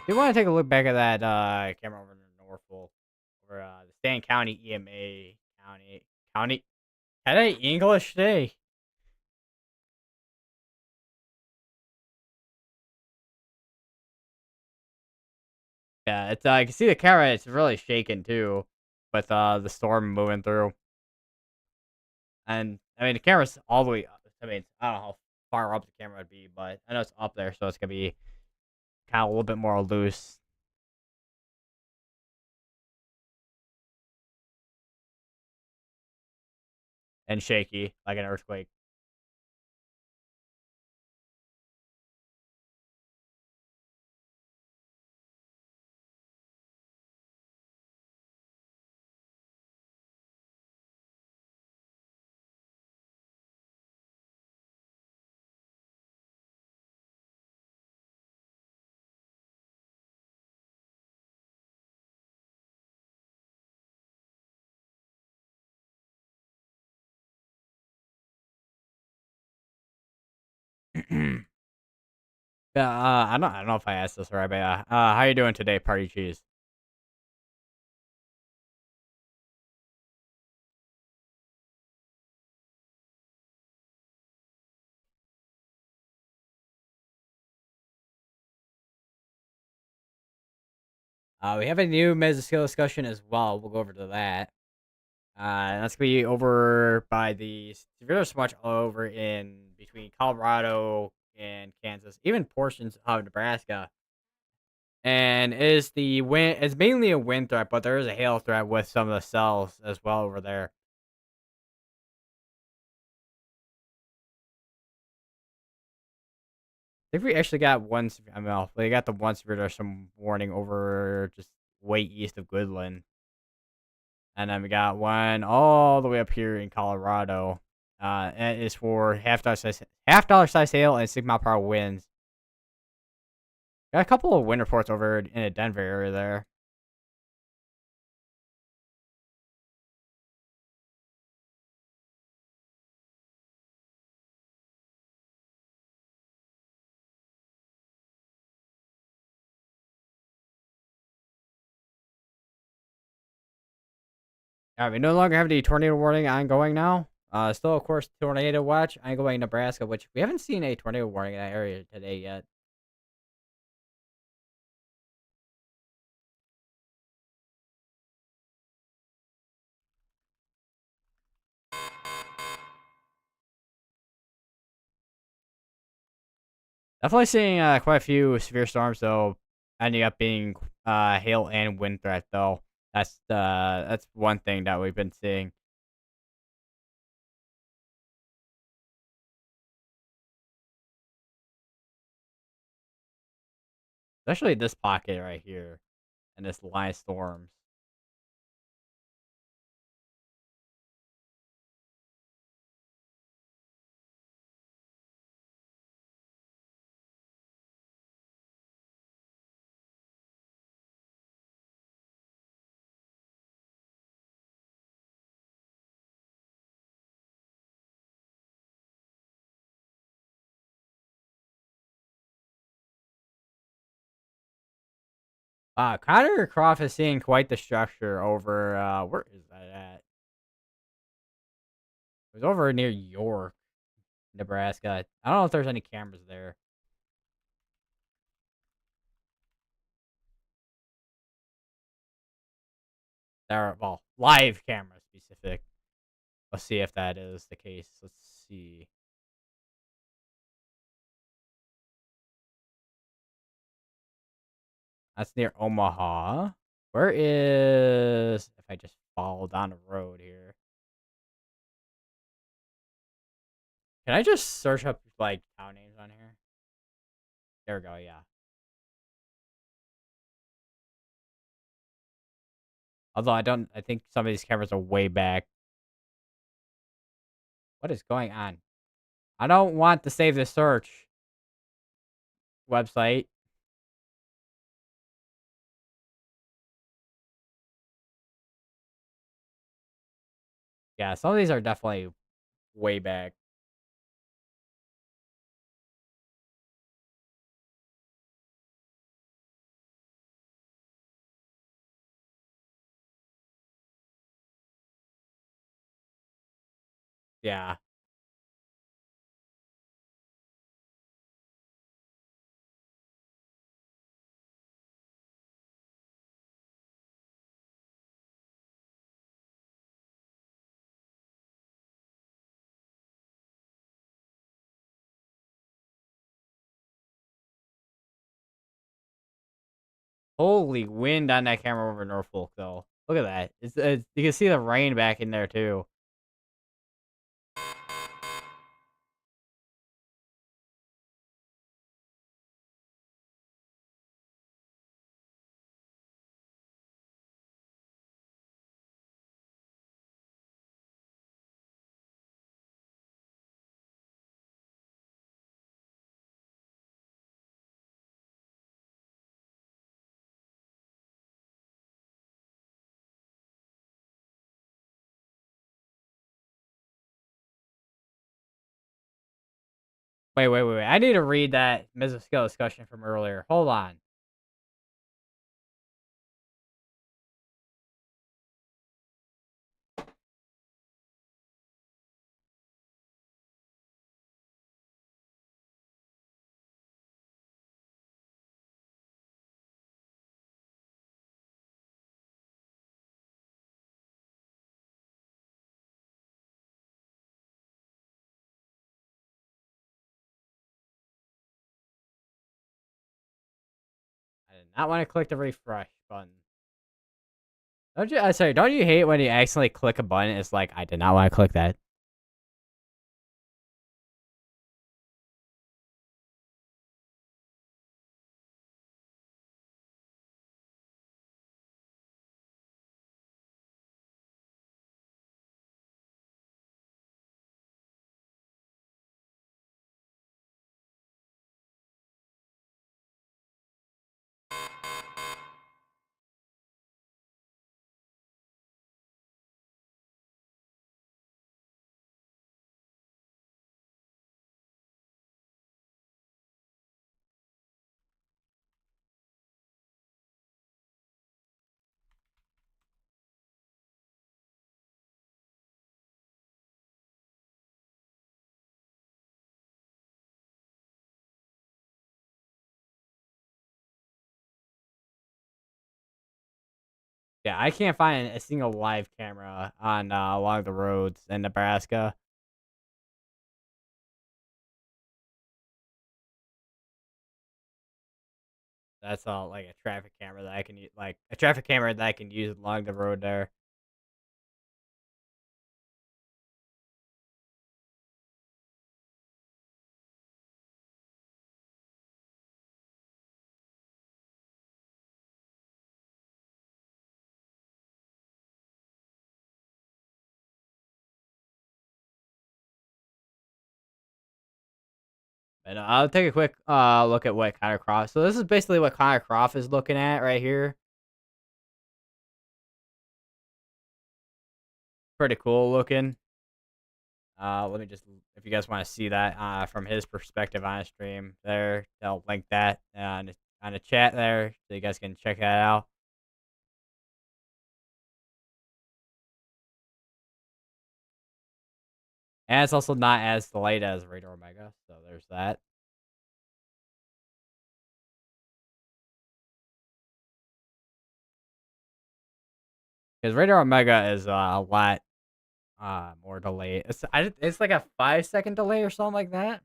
Do want to take a look back at that camera over in Norfolk, over the Stan County EMA county. Had I English today? Yeah, it's I can see the camera. It's really shaking too, with the storm moving through. And I mean, the camera's all the way up. I mean, I don't know how far up the camera would be, but I know it's up there, so it's gonna be kind of a little bit more loose and shaky, like an earthquake. Yeah, I don't know if I asked this right, but how you doing today, Party Cheese? We have a new mesoskill discussion as well. We'll go over to that. That's gonna be over by the severe much over in between Colorado and Kansas, even portions of Nebraska. And is the wind? It's mainly a wind threat, but there is a hail threat with some of the cells as well over there. I think we actually got one. I mean, well, they got the one severe some warning over just way east of Goodland, and then we got one all the way up here in Colorado. And it is for half dollar size hail and 6 mile per hour winds. Got a couple of wind reports over in the Denver area there. We no longer have the tornado warning ongoing now. Still, of course, tornado watch ongoing in Nebraska, which we haven't seen a tornado warning in that area today yet. Definitely seeing quite a few severe storms though, ending up being hail and wind threat though. That's one thing that we've been seeing, especially this pocket right here and this line of storms. Connor Croft is seeing quite the structure over, where is that at? It was over near York, Nebraska. I don't know if there's any cameras there. There are, well, live camera specific. Let's see if that is the case. Let's see. That's near Omaha. Where is, if I just follow down the road here? Can I just search up, like, town names on here? There we go, yeah. Although I think some of these cameras are way back. What is going on? I don't want to save the search website. Yeah, some of these are definitely way back. Yeah. Holy wind on that camera over Norfolk, though. Look at that. It's you can see the rain back in there too. Wait. I need to read that Mesoscale discussion from earlier. Hold on. I did not want to click the refresh button. Don't you? Sorry. Don't you hate when you accidentally click a button? It's like I did not want to click that. Yeah, I can't find a single live camera on along the roads in Nebraska. That's all like a traffic camera that I can use, like a traffic camera that I can use along the road there. And I'll take a quick look at what Connor Croft. So this is basically what Connor Croft is looking at right here. Pretty cool looking. Let me just, if you guys want to see that from his perspective on a stream, there, I'll link that on the chat there, so you guys can check that out. And it's also not as delayed as Radar Omega, so there's that. Because Radar Omega is a lot more delayed. It's like a 5 second delay or something like that.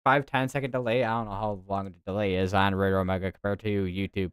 5-10 second delay. I don't know how long the delay is on Radar Omega compared to YouTube.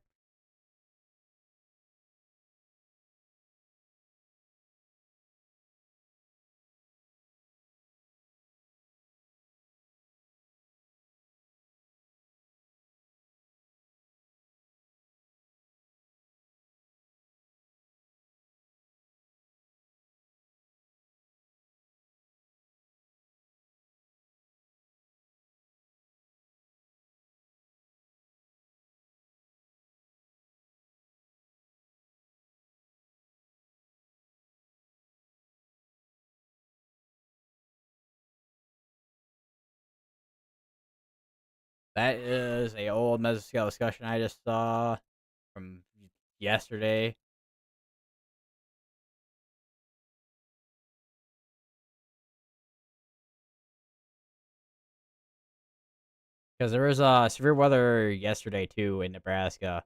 That is a old Mesoscale discussion I just saw from yesterday. Because there was severe weather yesterday too in Nebraska.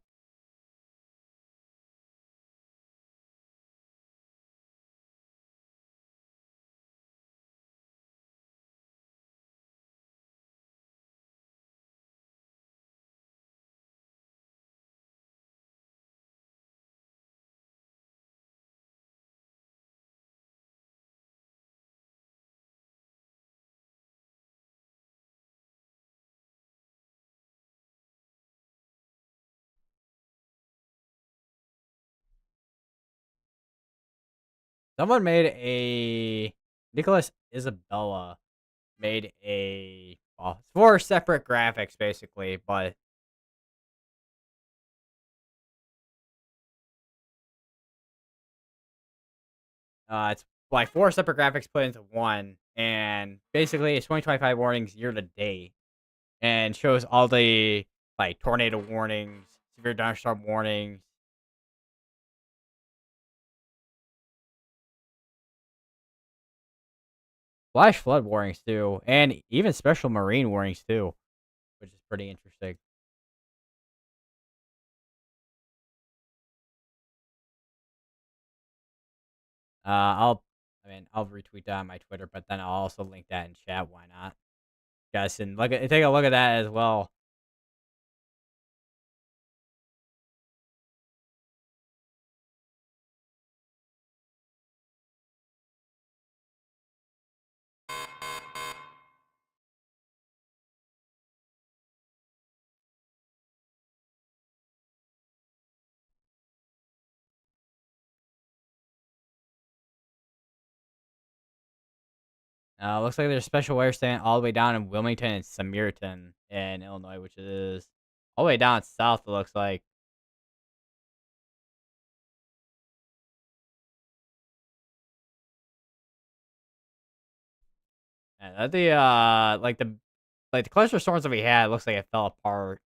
Someone made a Nicholas Isabella made a well, 4 separate graphics basically, but it's like 4 separate graphics put into one, and basically it's 2025 warnings year to date, and shows all the like tornado warnings, severe thunderstorm warnings, flash flood warnings too, and even special marine warnings too, which is pretty interesting. I'll retweet that on my Twitter, but then I'll also link that in chat. Why not? Guys, and take a look at that as well. Looks like there's special weather stand all the way down in Wilmington and Samirton in Illinois, which is all the way down south. It looks like. And that the cluster storms that we had looks like it fell apart.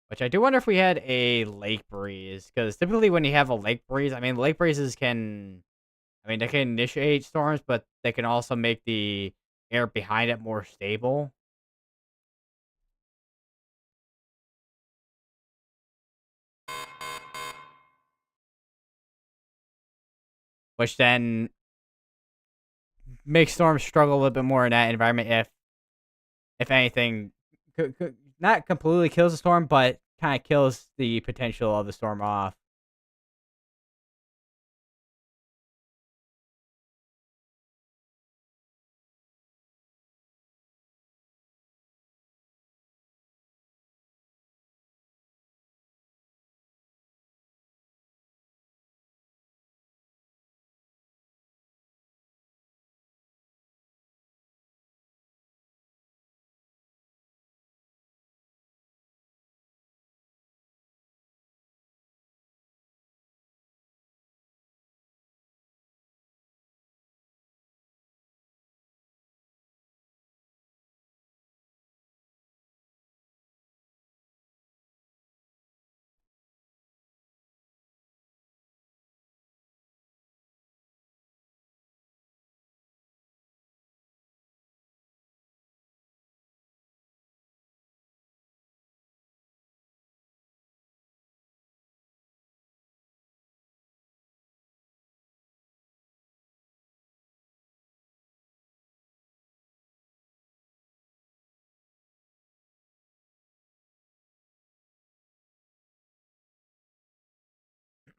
Which I do wonder if we had a lake breeze, because typically when you have a lake breeze, I mean lake breezes can, I mean they can initiate storms, but they can also make the air behind it more stable. Which then makes storms struggle a little bit more in that environment if anything, not completely kills the storm, but kind of kills the potential of the storm off.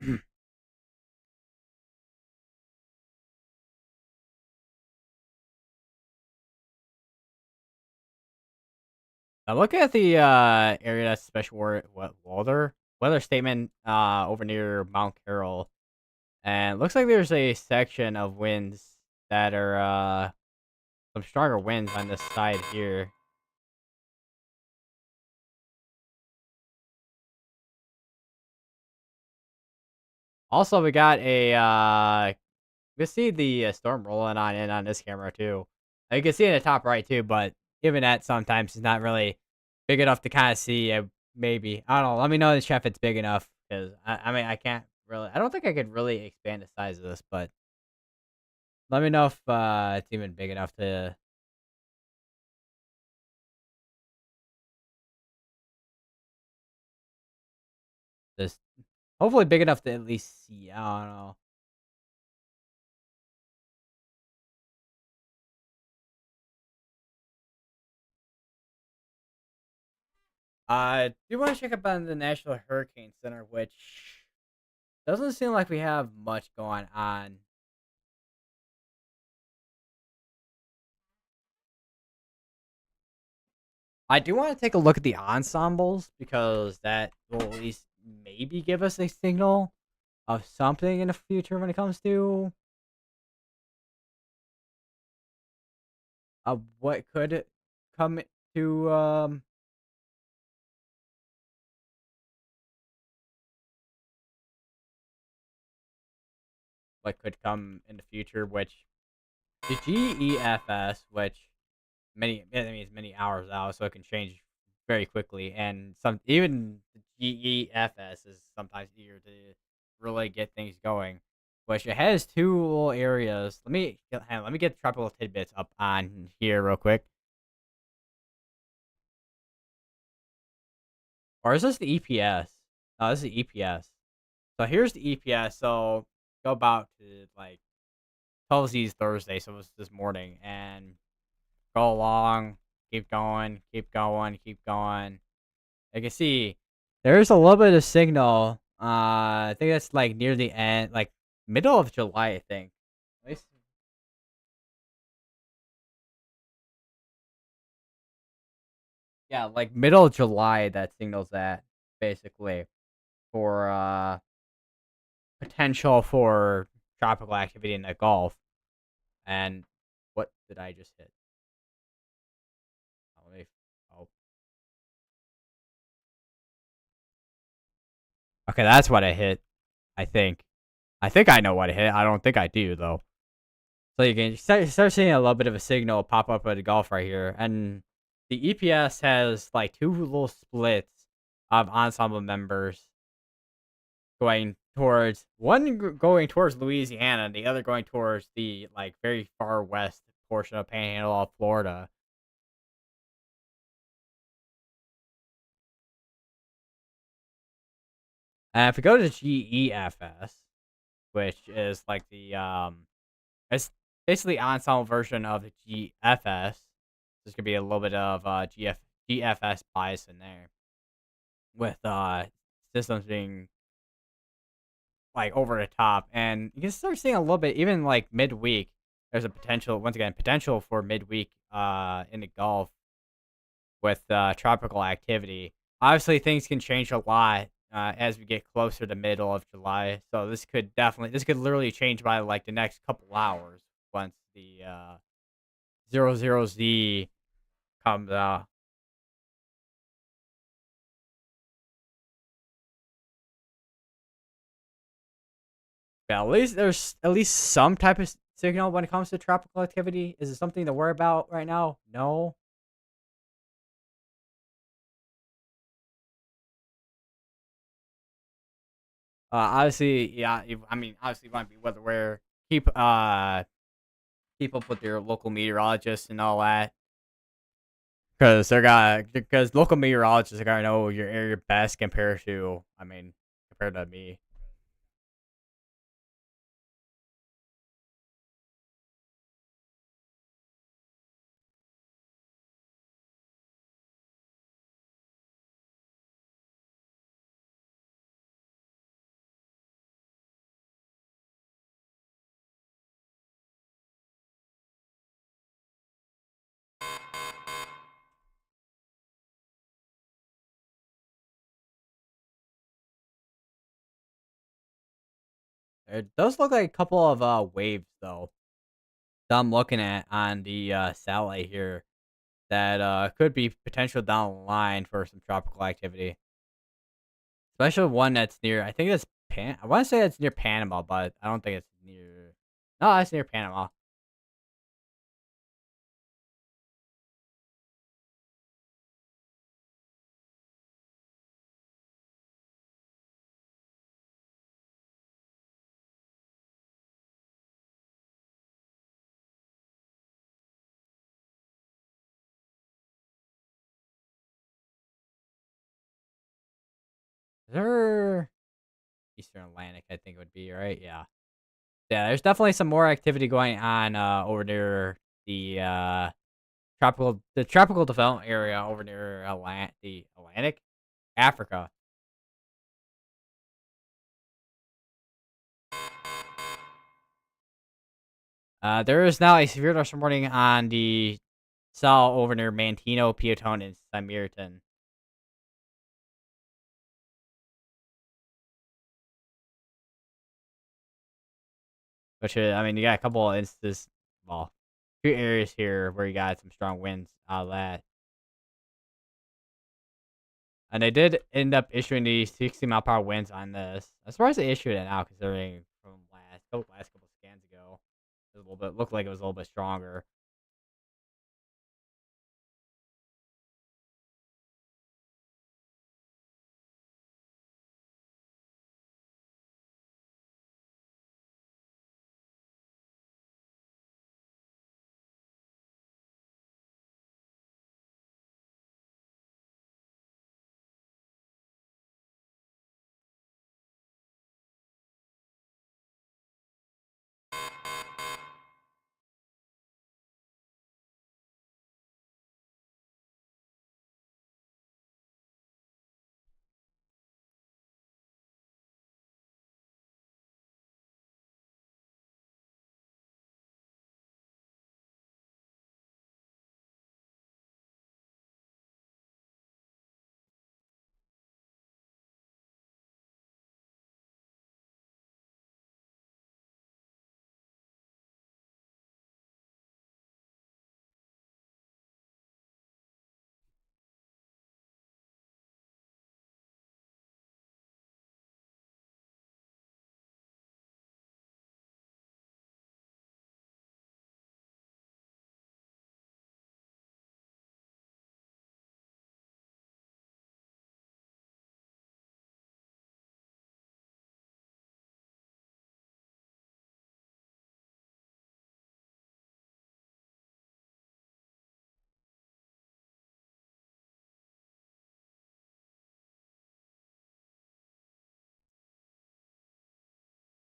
I'm looking at the area that's special weather statement over near Mount Carroll, and it looks like there's a section of winds that are some stronger winds on this side here. Also, we got a we see the storm rolling on in on this camera too. You can see in the top right too, but even that sometimes is not really big enough to kind of see. Maybe I don't know. Let me know in the chat if it's big enough because I mean I can't really. I don't think I could really expand the size of this, but let me know if it's even big enough to just hopefully big enough to at least see. I don't know. I do want to check up on the National Hurricane Center, which doesn't seem like we have much going on. I do want to take a look at the ensembles because that will at least maybe give us a signal of something in the future when it comes to what could come to what could come in the future, which the GEFS, which many I mean it's many hours out, so it can change very quickly, and some even the GEFS is sometimes easier to really get things going. Which it has two little areas. Hang on, let me get tropical tidbits up on here real quick. Or is this the EPS? No, this is the EPS. So here's the EPS. So go about to like 12 Z's Thursday, so it was this morning, and go along, keep going, keep going, keep going. I can see there's a little bit of signal. I think that's like near the end, like middle of July, I think. At least- Yeah, like middle of July that signals that basically for potential for tropical activity in the Gulf. And what did I just hit? Oh, oh. Okay, that's what I hit. I think. I think I know what I hit. I don't think I do though. So you can start seeing a little bit of a signal pop up at the Gulf right here, and the EPS has like two little splits of ensemble members going towards going towards Louisiana, and the other going towards the like very far west portion of Panhandle of Florida. And if we go to GEFS, which is like the it's basically ensemble version of the GFS. There's gonna be a little bit of GFS bias in there with systems being like over the top, and you can start seeing a little bit even like midweek. There's a potential for midweek in the Gulf with tropical activity. Obviously, things can change a lot as we get closer to middle of July. So this could literally change by like the next couple hours once the 00Z comes out. Yeah, at least there's at least some type of signal when it comes to tropical activity. Is it something to worry about right now? No. Obviously, yeah. I mean, obviously, you want to be weather aware. Keep up with your local meteorologists and all that, because local meteorologists are gonna know your area best compared to, I mean, compared to me. It does look like a couple of waves though that I'm looking at on the satellite here that could be potential down the line for some tropical activity. Especially one that's near. I think that's I want to say it's near Panama, but I don't think it's near. No, it's near Panama. Is there Eastern Atlantic? I think it would be right. Yeah, yeah. There's definitely some more activity going on over near the tropical development area over near the Atlantic, Africa. There is now a severe dust warning on the cell over near Mantino, Piatone, and Samirton. Which I mean, you got a couple of instances, well, two areas here where you got some strong winds out of that. And they did end up issuing these 60-mile-per-hour winds on this. I'm surprised they issued it now, considering from last couple scans ago, it was a little bit looked like it was a little bit stronger.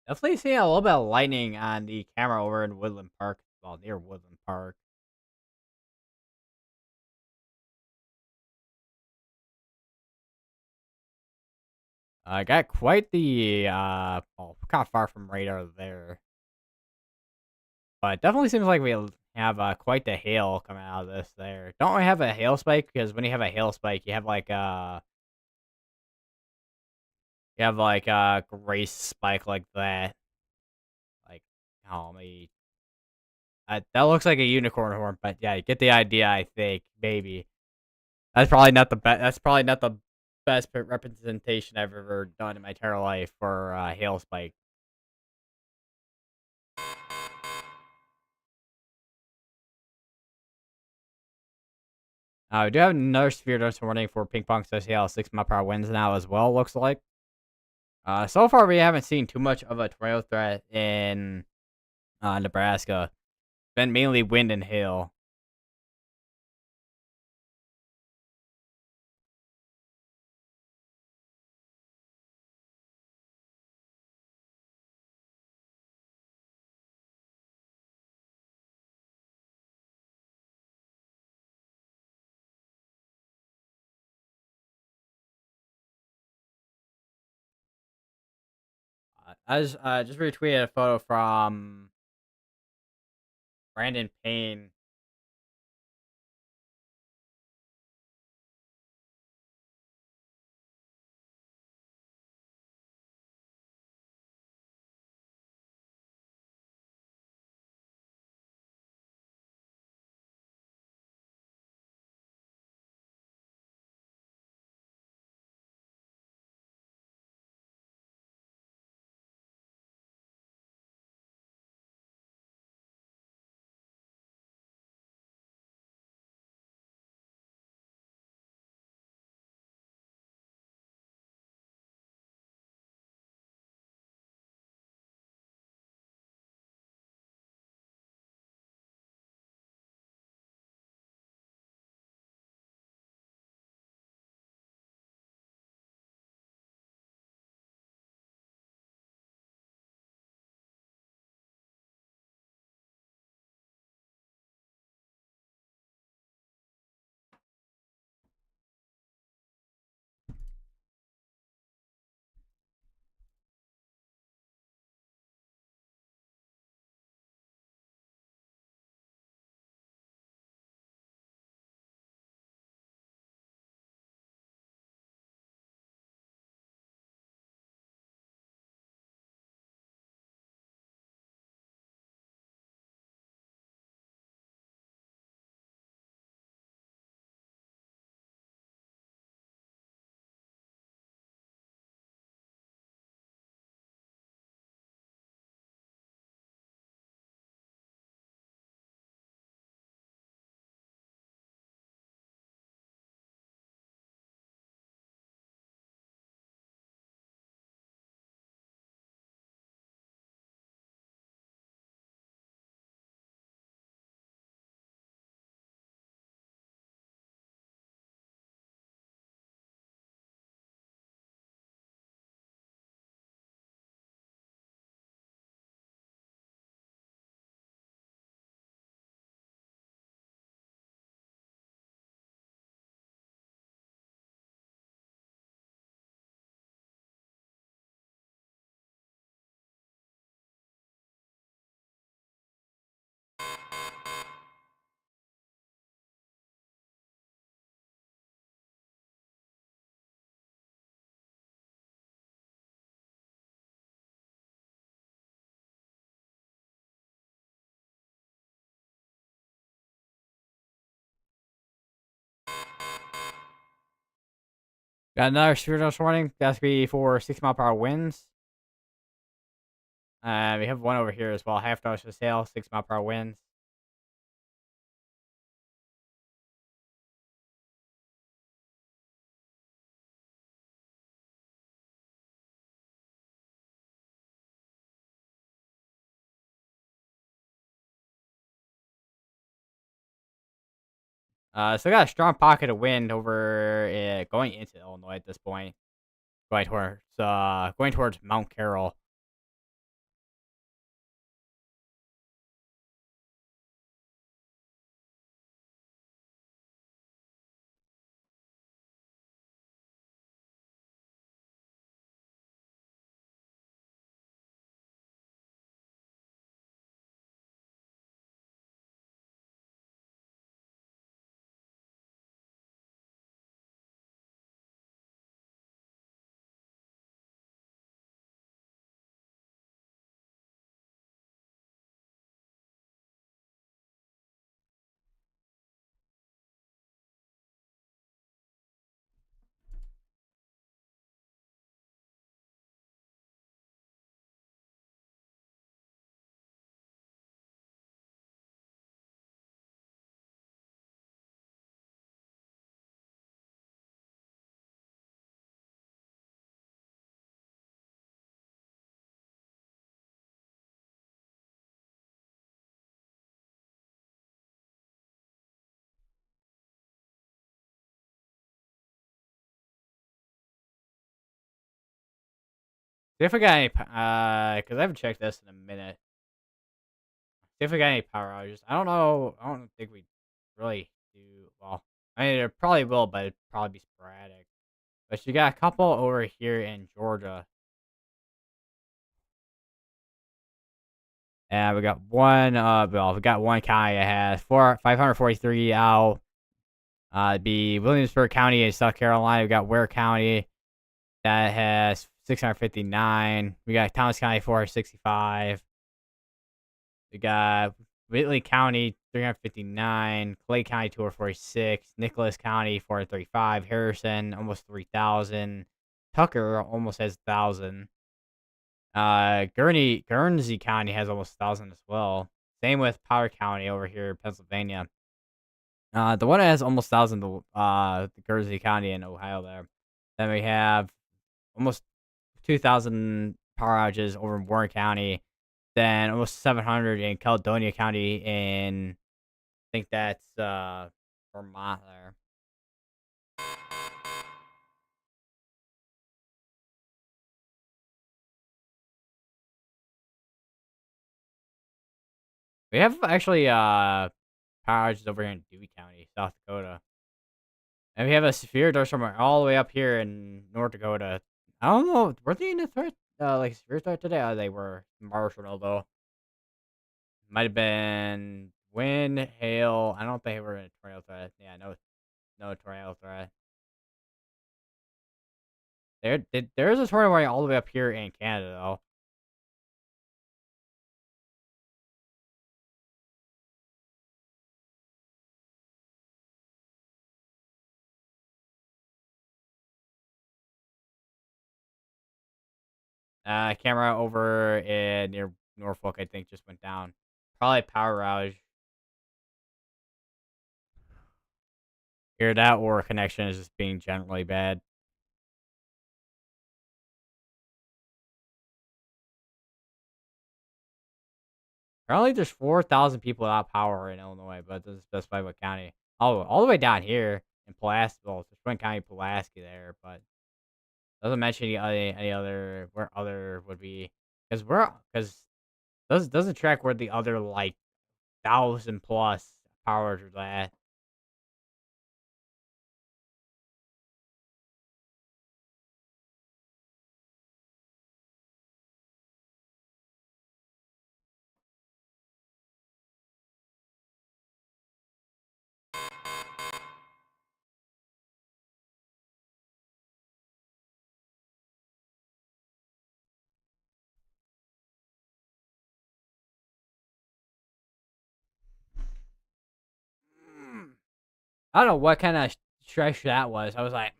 Definitely seeing a little bit of lightning on the camera over in Woodland Park, well, near Woodland Park. I got quite the well, kind of far from radar there, but definitely seems like we have quite the hail coming out of this. There, don't we have a hail spike? Because when you have a hail spike, you have like a grace spike like that. Like, oh, me, that looks like a unicorn horn, but yeah, you get the idea. I think maybe that's probably not the best. That's probably not the best representation I've ever done in my entire life for hail spike. We do have another severe dose warning for ping pong social 6 mile per hour winds now as well. Looks like. So far we haven't seen too much of a tornado threat in Nebraska. Been mainly wind and hail. I just retweeted a photo from Brandon Payne. Got another severe dose warning. That's gonna be for 60 mile per hour winds. We have one over here as well. Half dose for sail, 60 mile per hour winds. So we got a strong pocket of wind over going into Illinois at this point. Going towards Mount Carroll. See if we got any, because I haven't checked this in a minute. See if we got any power outages. I don't know. I don't think we really do. Well, I mean, it probably will, but it'd probably be sporadic. But you got a couple over here in Georgia. And we got one, we got one county that has 543 out. It'd be Williamsburg County in South Carolina. We got Ware County that has 659. We got Thomas County 465. We got Whitley County 359. Clay County 246. Nicholas County 435. Harrison almost 3,000. Tucker almost has 1,000. Guernsey County has almost 1,000 as well. Same with Power County over here in Pennsylvania. The one that has almost 1,000, the Guernsey County in Ohio there. Then we have almost 2,000 power outages over in Warren County. Then almost 700 in Caledonia County in, I think that's Vermont there. We have actually power outages over here in Dewey County, South Dakota. And we have a severe thunderstorm all the way up here in North Dakota. I don't know, were they in a threat, like severe threat today? Oh, they were marginal though. Might have been wind, hail. I don't think they were in a tornado threat. Yeah, no tornado threat. There's a tornado warning all the way up here in Canada though. Camera over in near Norfolk, I think, just went down. Probably power outage. Either that or connection is just being generally bad. Apparently, there's 4,000 people without power in Illinois, but it doesn't specify what county. Oh, all the way down here in Pulaski. Well, there's one county, Pulaski, there, but doesn't mention any other where other would be because doesn't track where the other like 1,000 plus powers are at. I don't know what kind of stretch that was. I was like,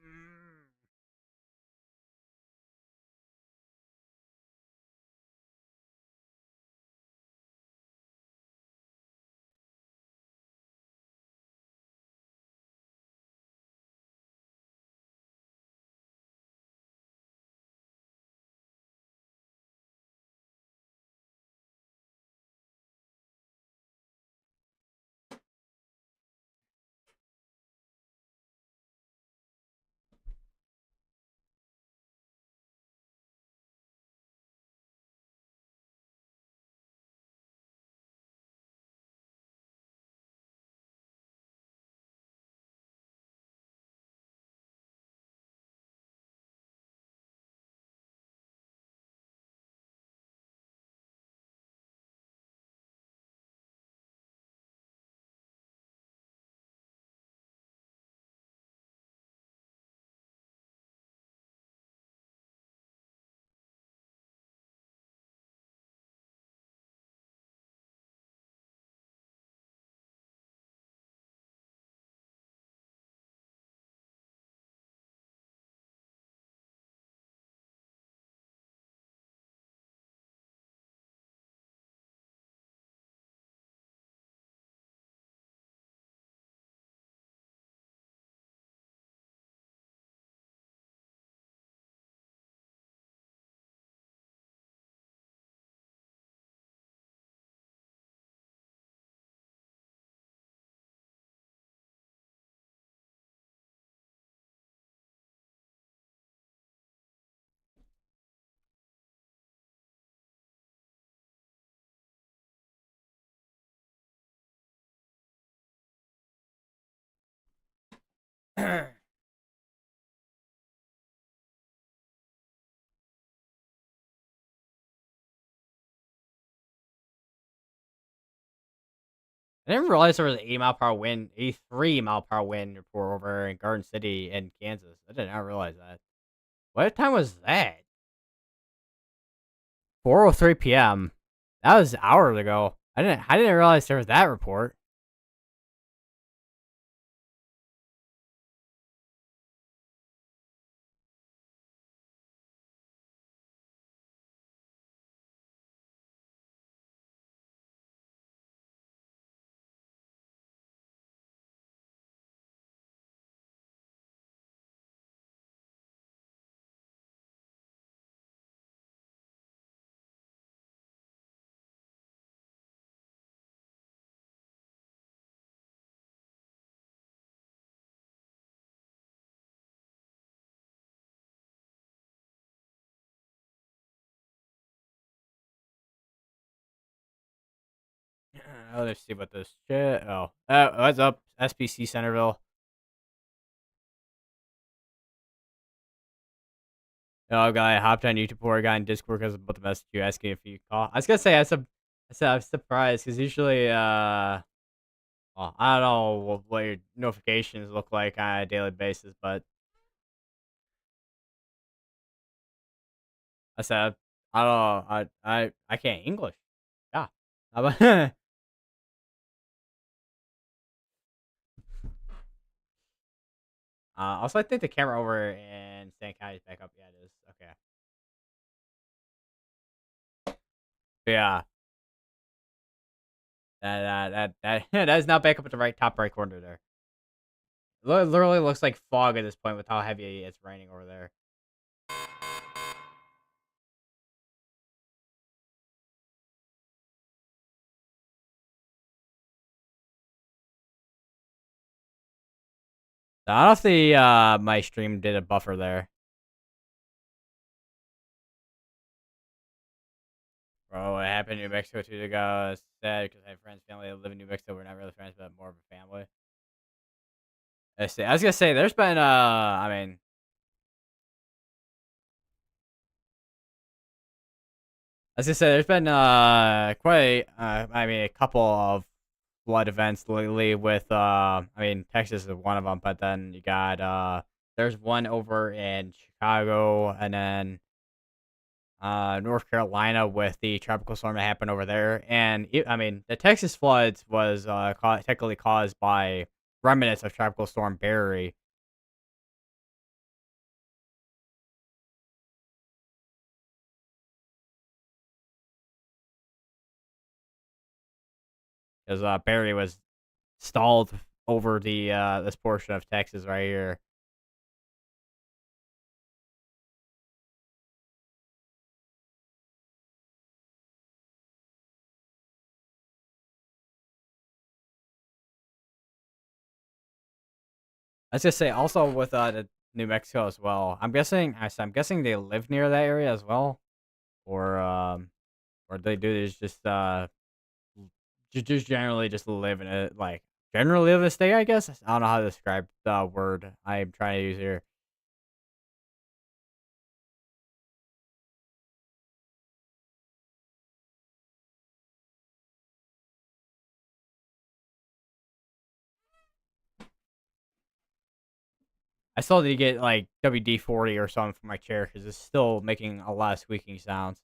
I didn't realize there was an 80-mile-per-hour wind, 83-mile-per-hour wind report over in Garden City in Kansas. I did not realize that. What time was that? 4:03 p.m. That was hours ago. I didn't realize there was that report. Oh, let's see what this shit. Oh, what's up, SPC Centerville? Oh, guy hopped on YouTube or got in Discord because about the message you asking if you call. I was gonna say I said I'm surprised because usually well, I don't know what your notifications look like on a daily basis, but I said I don't know I can't English. Yeah. How about- also, I think the camera over in St. County is back up. Yeah, it is. Okay. Yeah. That is not back up at the top right corner there. Literally looks like fog at this point with how heavy it's raining over there. I don't know if the my stream did a buffer there. Bro, what happened in New Mexico 2 years ago? It's sad because I have friends, family that live in New Mexico. We're not really friends, but more of a family. I was gonna say, there's been I mean, as I said, there's been quite I mean, a couple of flood events lately. With I mean, Texas is one of them, but then you got there's one over in Chicago, and then North Carolina with the tropical storm that happened over there. And I mean, the Texas floods was technically caused by remnants of Tropical Storm Barry. Because Barry was stalled over the this portion of Texas right here. I was just say also with the New Mexico as well. I'm guessing they live near that area as well, or they do is just just generally just live in it, like generally live in a state. I guess I don't know how to describe the word I'm trying to use here. I still need to get like WD-40 or something for my chair because it's still making a lot of squeaking sounds.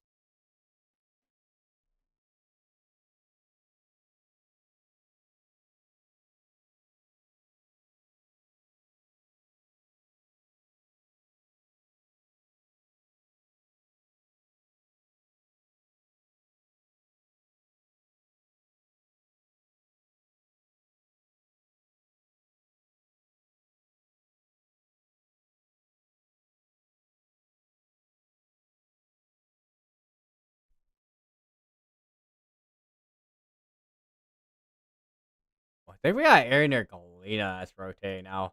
I think we got an area near Galena that's rotating now.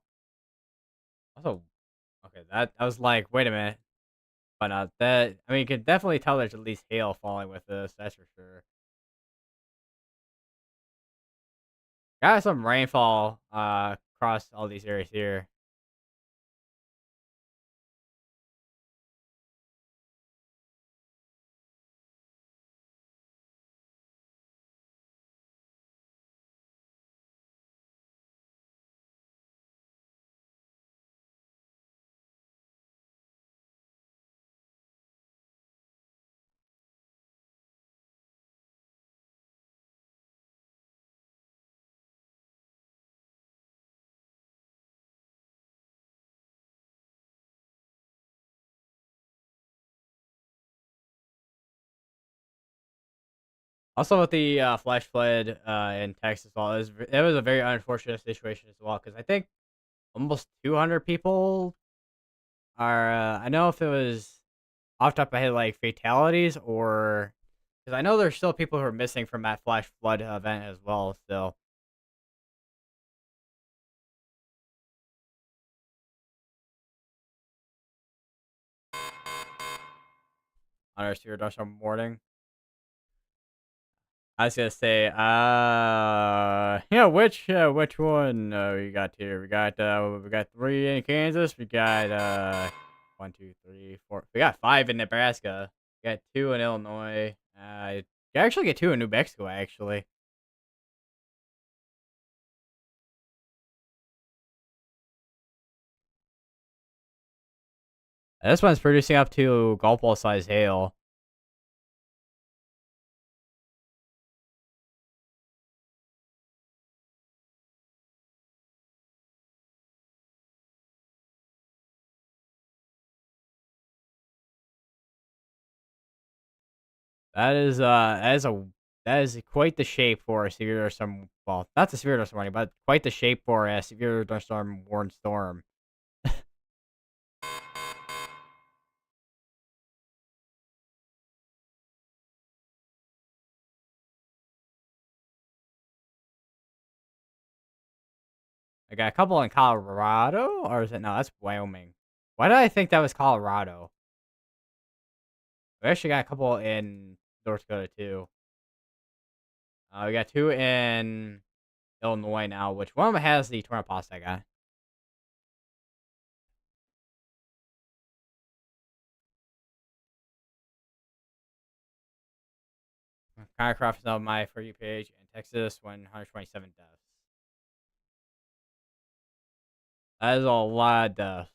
Also, okay, that I was like, wait a minute, but that I mean, you can definitely tell there's at least hail falling with this. That's for sure. Got some rainfall across all these areas here. Also with the flash flood in Texas, well, it was a very unfortunate situation as well because I think almost 200 people are. I know if it was off the top of my head like fatalities or because I know there's still people who are missing from that flash flood event as well. Still, on our Severe Thunderstorm warning. I was gonna say, yeah, which one we got here? We got 3 in Kansas. We got one, two, three, four. We got 5 in Nebraska. We got 2 in Illinois. You actually get 2 in New Mexico. Actually, this one's producing up to golf ball size hail. That is that is quite the shape for a severe thunderstorm. Well, not the severe thunderstorm warning, but quite the shape for a severe thunderstorm warned storm. I got a couple in Colorado, or is it no? That's Wyoming. Why did I think that was Colorado? We actually got a couple in North Dakota too. We got 2 in Illinois now, which one of them has the tornado pasta guy. Kind of crossing out my For You page in Texas, 127 deaths. That is a lot of deaths.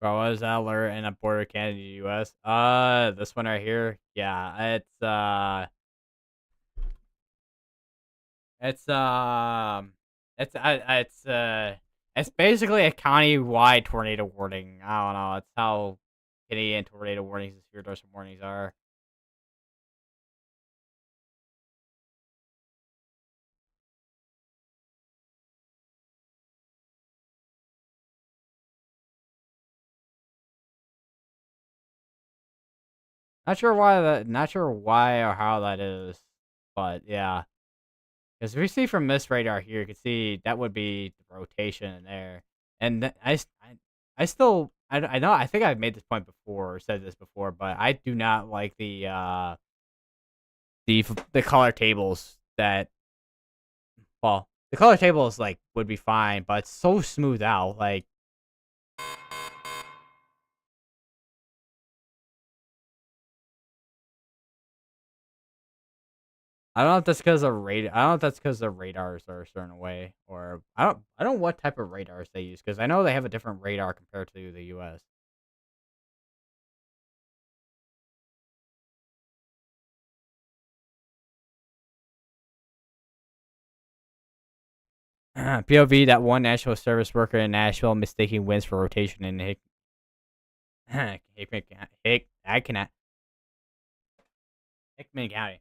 Bro, what is that alert in a border Canada US? This one right here. Yeah, it's it's basically a county-wide tornado warning. I don't know. It's how Canadian tornado warnings and severe thunderstorm warnings are. Not sure why or how that is, but yeah. Because we see from this radar here, you can see that would be the rotation in there, and I still I know I think I've made this point before or said this before, but I do not like the color tables that well the color tables like would be fine, but it's so smooth out. Like I don't know if that's because of radar. I don't know if that's because the radars are a certain way, or I don't know what type of radars they use because I know they have a different radar compared to the U.S. POV that one National Service worker in Nashville mistaking wins for rotation in Hickman County.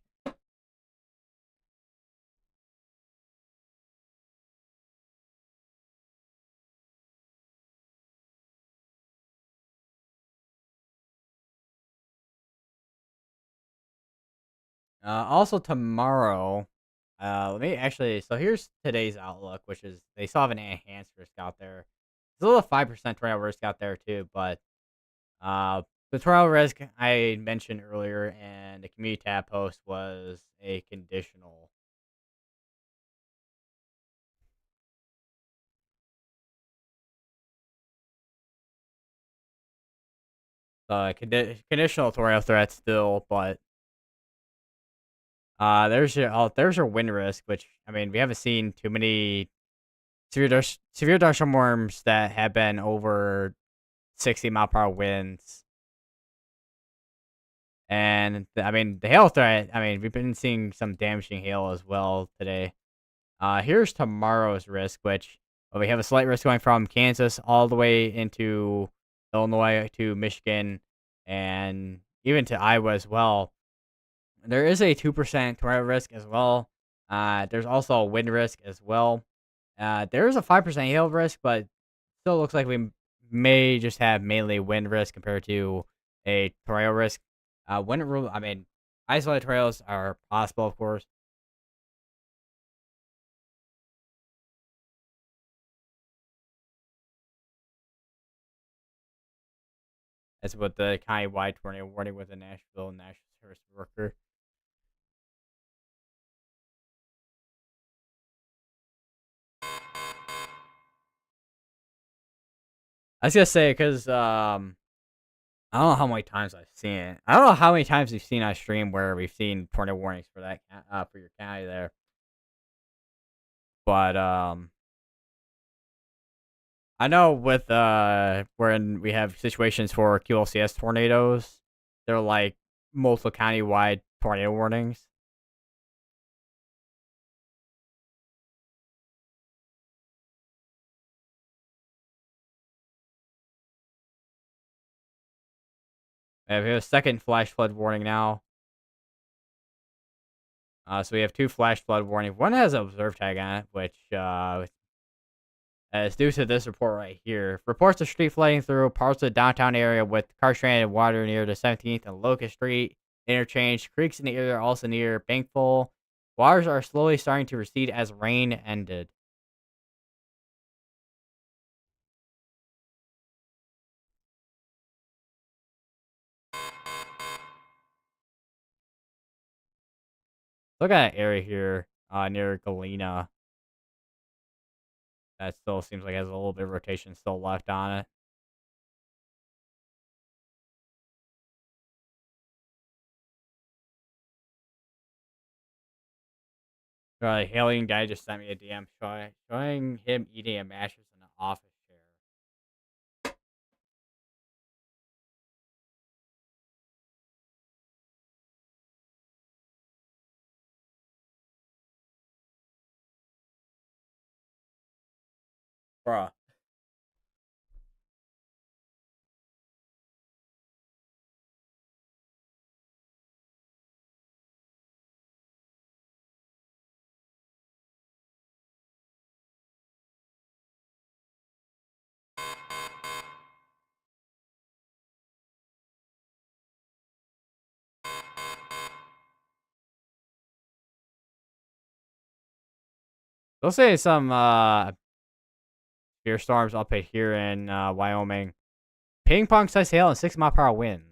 Also tomorrow, let me actually. So here's today's outlook, which is they still have an enhanced risk out there. There's a little 5% trial risk out there too, but the trial risk I mentioned earlier in the community tab post was a conditional. Conditional tornado threat still, but there's your wind risk, which I mean we haven't seen too many severe thunderstorms that have been over 60 mile per hour winds. And I mean, the hail threat. I mean, we've been seeing some damaging hail as well today. Here's tomorrow's risk, which we have a slight risk going from Kansas all the way into Illinois to Michigan and even to Iowa as well. There is a 2% tornado risk as well. There's also a wind risk as well. There is a 5% hail risk, but still looks like we may just have mainly wind risk compared to a tornado risk. Wind rule. I mean, isolated tornadoes are possible, of course. That's what the county-wide tornado warning with the Nashville National Service Worker. I was gonna say because I don't know how many times I've seen it. I don't know how many times we've seen on stream where we've seen tornado warnings for that for your county there. But I know with when we have situations for QLCS tornadoes, they're like multiple county-wide tornado warnings. We have a second flash flood warning now. So we have 2 flash flood warnings. One has an observe tag on it, which is due to this report right here. Reports of street flooding through parts of the downtown area with car stranded water near the 17th and Locust Street interchange. Creeks in the area are also near Bankful. Waters are slowly starting to recede as rain ended. Look at that area here near Galena. That still seems like it has a little bit of rotation still left on it. Alien guy just sent me a DM showing him eating a mattress in an office chair. Bruh. They'll say some severe storms up here in Wyoming. Ping pong size hail and 6 mile per hour winds.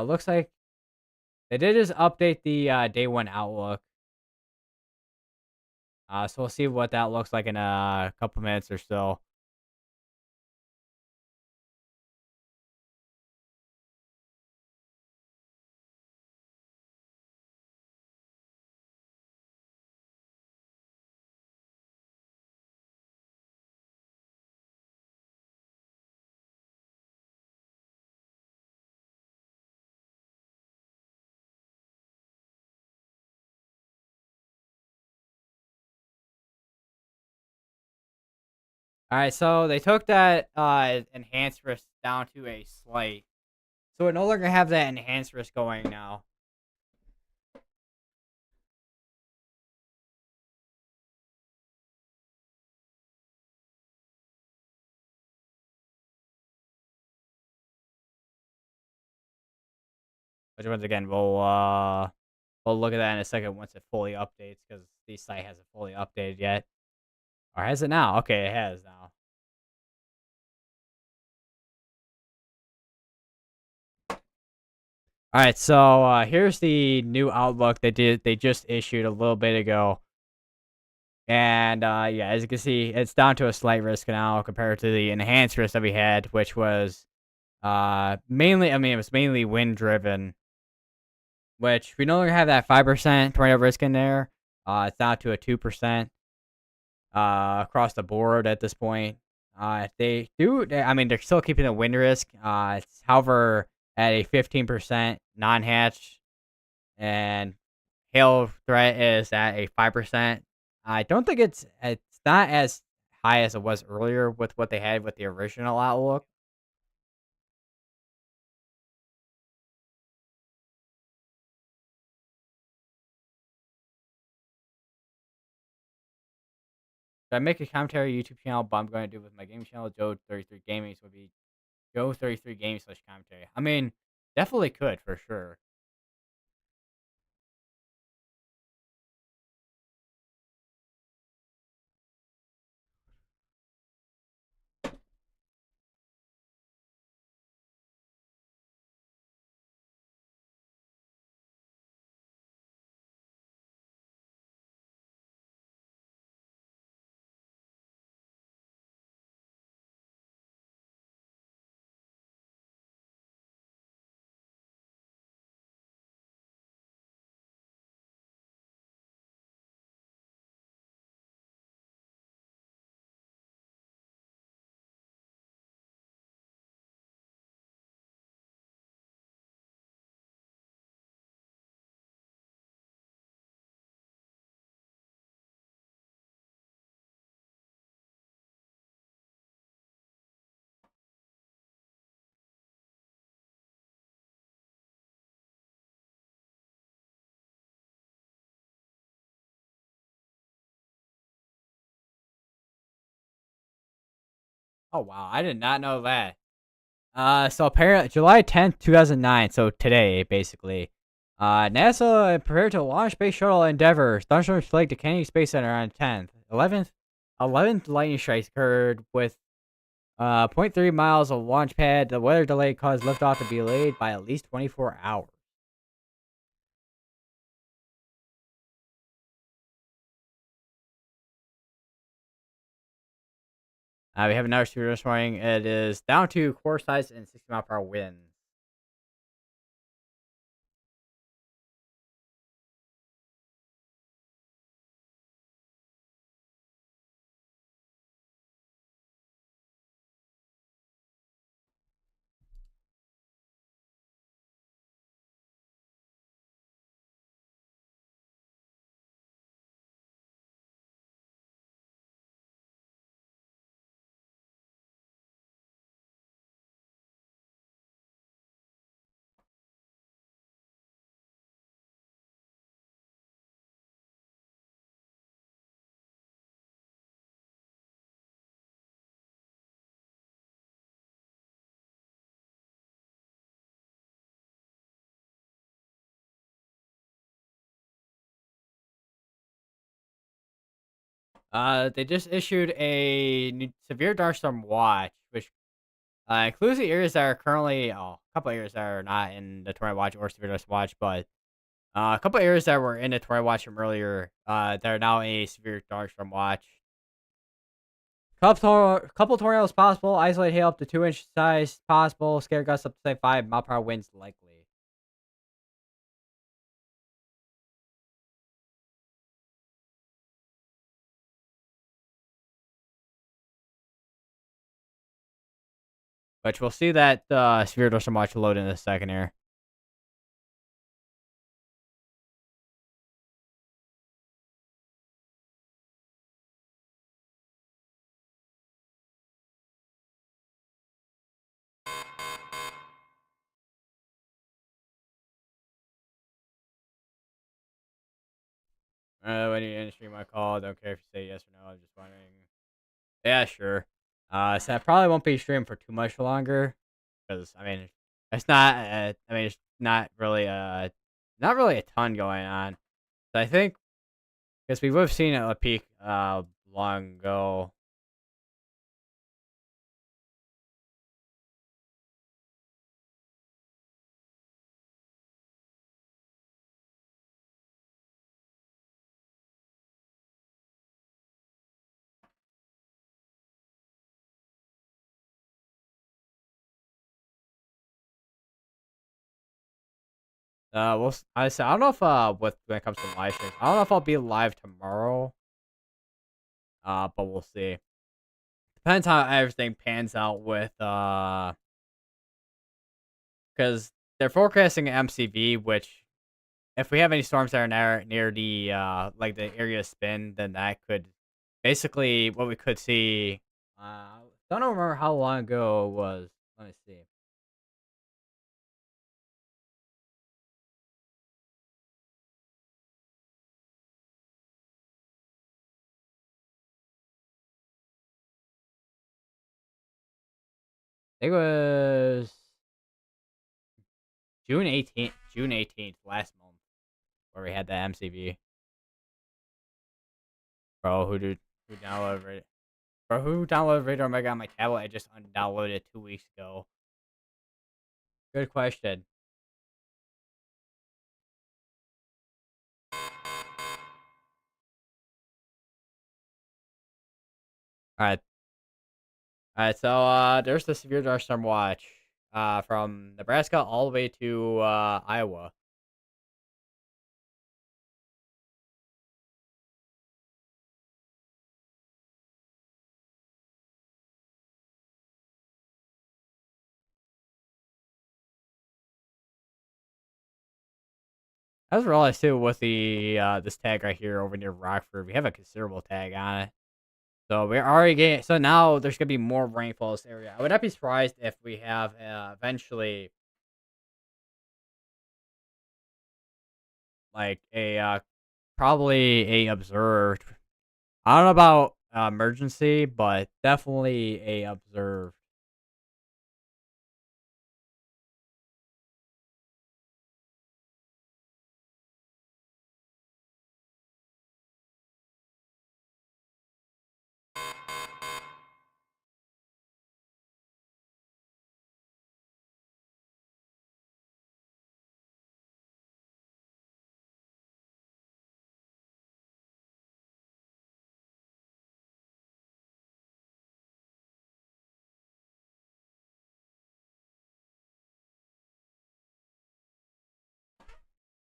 Looks like they did just update the day 1 outlook. So we'll see what that looks like in a couple minutes or so. All right, so they took that enhanced risk down to a slight, so it no longer have that enhanced risk going now. Which once again, we'll look at that in a second once it fully updates because the site hasn't fully updated yet. Or has it now? Okay, it has now. All right, so here's the new outlook they just issued a little bit ago. And yeah, as you can see, it's down to a slight risk now compared to the enhanced risk that we had, which was Mainly, I mean, it was mainly wind driven, which we no longer have that 5% tornado risk in there. It's down to a 2% across the board at this point. They do, I mean, they're still keeping the wind risk. It's however at a 15% non-hatch, and hail threat is at a 5%. I don't think it's not as high as it was earlier with what they had with the original outlook. Should I make a commentary YouTube channel, but I'm going to do it with my gaming channel, Joe33 Gaming. So it would be Joe33 Gaming / commentary. I mean, definitely could for sure. Oh wow, I did not know that. So apparently July 10th, 2009. So today, basically, NASA prepared to launch Space Shuttle Endeavour. Thunderstorms plagued the Kennedy Space Center on 10th. 11th lightning strikes occurred with zero point 0.3 miles of launch pad. The weather delay caused liftoff to be delayed by at least 24 hours. We have another shooter this morning. It is down to core size and 60-mile-per-hour winds. They just issued a severe thunderstorm watch, which includes the areas that are currently, a couple areas that are not in the tornado watch or severe thunderstorm watch, but a couple areas that were in the tornado watch from earlier, that are now in a severe thunderstorm watch. Couple tornadoes possible. Isolate hail up to 2-inch size possible. Scare gusts up to say 5 mile per hour winds likely. Which we'll see that severe thunderstorm watch load in a second here. When you end stream my call, don't care if you say yes or no. I'm just wondering. Yeah, sure. So I probably won't be streaming for too much longer because I mean, it's not. I mean, it's not really a ton going on. So I think because we would have seen a peak long ago. I said I don't know if with when it comes to live streams, I don't know if I'll be live tomorrow. But we'll see. Depends how everything pans out with because they're forecasting MCV, which if we have any storms that are near the like the area of spin, then that could basically what we could see. Don't remember how long ago it was. Let me see. I think it was June 18th, last month, where we had the MCV. Bro, who downloaded it? Bro, who downloaded Radar Omega on my tablet? I just undownloaded it 2 weeks ago. Good question. All right, all right. So there's the severe thunderstorm watch from Nebraska all the way to Iowa. I just realized too with the this tag right here over near Rockford, we have a considerable tag on it. So we're already getting. So now there's gonna be more rainfall in this area. I would not be surprised if we have eventually like a probably a observed. I don't know about emergency, but definitely a observed.